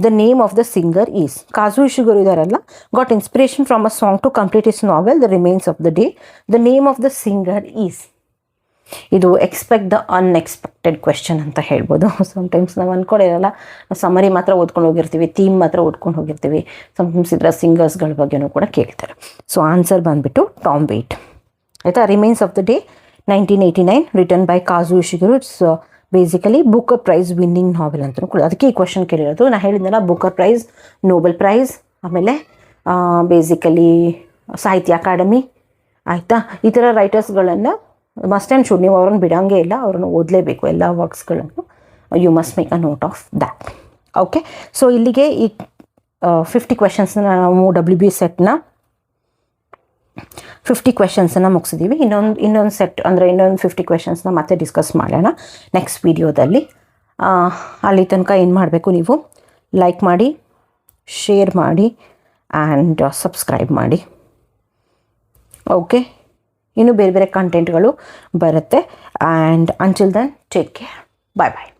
The name of the singer is. Kazuo Ishiguro idaralla got inspiration from a song to complete his novel, The Remains of the Day. The name of the singer is. ಇದು expect the unexpected question ಅಂತ ಹೇಳ್ಬೋದು. Sometimes ನಾವು ಅಂದ್ಕೊಂಡಿರಲ್ಲ, summary ಮಾತ್ರ ಓದ್ಕೊಂಡು ಹೋಗಿರ್ತೀವಿ, theme ಮಾತ್ರ ಓದ್ಕೊಂಡು ಹೋಗಿರ್ತೀವಿ. ಸಮ್ಟೈಮ್ಸ್ ಇದರ ಸಿಂಗರ್ಸ್ಗಳ ಬಗ್ಗೆನೂ ಕೂಡ ಕೇಳ್ತಾರೆ. ಸೊ ಆನ್ಸರ್ ಬಂದುಬಿಟ್ಟು ಟಾಮ್ ವೇಟ್. ಆಯಿತಾ? Remains of the Day 1989 written by Kazuo Ishiguro. It's basically Booker Prize winning novel ಅಂತಲೂ ಕೂಡ. ಅದಕ್ಕೆ ಈ ಕ್ವೆಶ್ಚನ್ ಕೇಳಿರೋದು. ನಾನು ಹೇಳಿದ್ನಲ್ಲ, ಬುಕರ್ ಪ್ರೈಸ್, ನೋಬೆಲ್ ಪ್ರೈಸ್, ಆಮೇಲೆ ಬೇಸಿಕಲಿ ಸಾಹಿತ್ಯ ಅಕಾಡೆಮಿ. ಆಯಿತಾ? ಈ ಥರ ರೈಟರ್ಸ್ಗಳನ್ನು ಮಸ್ಟ್ ಆ್ಯಂಡ್ ಶುಡ್, ನೀವು ಅವ್ರನ್ನ ಬಿಡೋಂಗೆ ಇಲ್ಲ, ಅವ್ರನ್ನ ಓದಲೇಬೇಕು ಎಲ್ಲ ವರ್ಕ್ಸ್ಗಳನ್ನು. You must make a note of that. Okay, so ಇಲ್ಲಿಗೆ ಈ 50 ಕ್ವೆಶನ್ಸ್ನ ನಾವು WB ಸೆಟ್ನ 50 ಕ್ವೆಶನ್ಸನ್ನು ಮುಗಿಸಿದ್ದೀವಿ. ಇನ್ನೊಂದು ಸೆಟ್ ಅಂದರೆ ಇನ್ನೊಂದು 50 ಕ್ವೆಶನ್ಸ್ನ ಮತ್ತೆ ಡಿಸ್ಕಸ್ ಮಾಡೋಣ ನೆಕ್ಸ್ಟ್ ವೀಡಿಯೋದಲ್ಲಿ. ಅಲ್ಲಿ ತನಕ ಏನು ಮಾಡಬೇಕು, ನೀವು ಲೈಕ್ ಮಾಡಿ, ಶೇರ್ ಮಾಡಿ ಆ್ಯಂಡ್ ಸಬ್ಸ್ಕ್ರೈಬ್ ಮಾಡಿ. ಓಕೆ, ಇನ್ನೂ ಬೇರೆ ಬೇರೆ ಕಂಟೆಂಟ್ಗಳು ಬರುತ್ತೆ. And until then take care. Bye bye.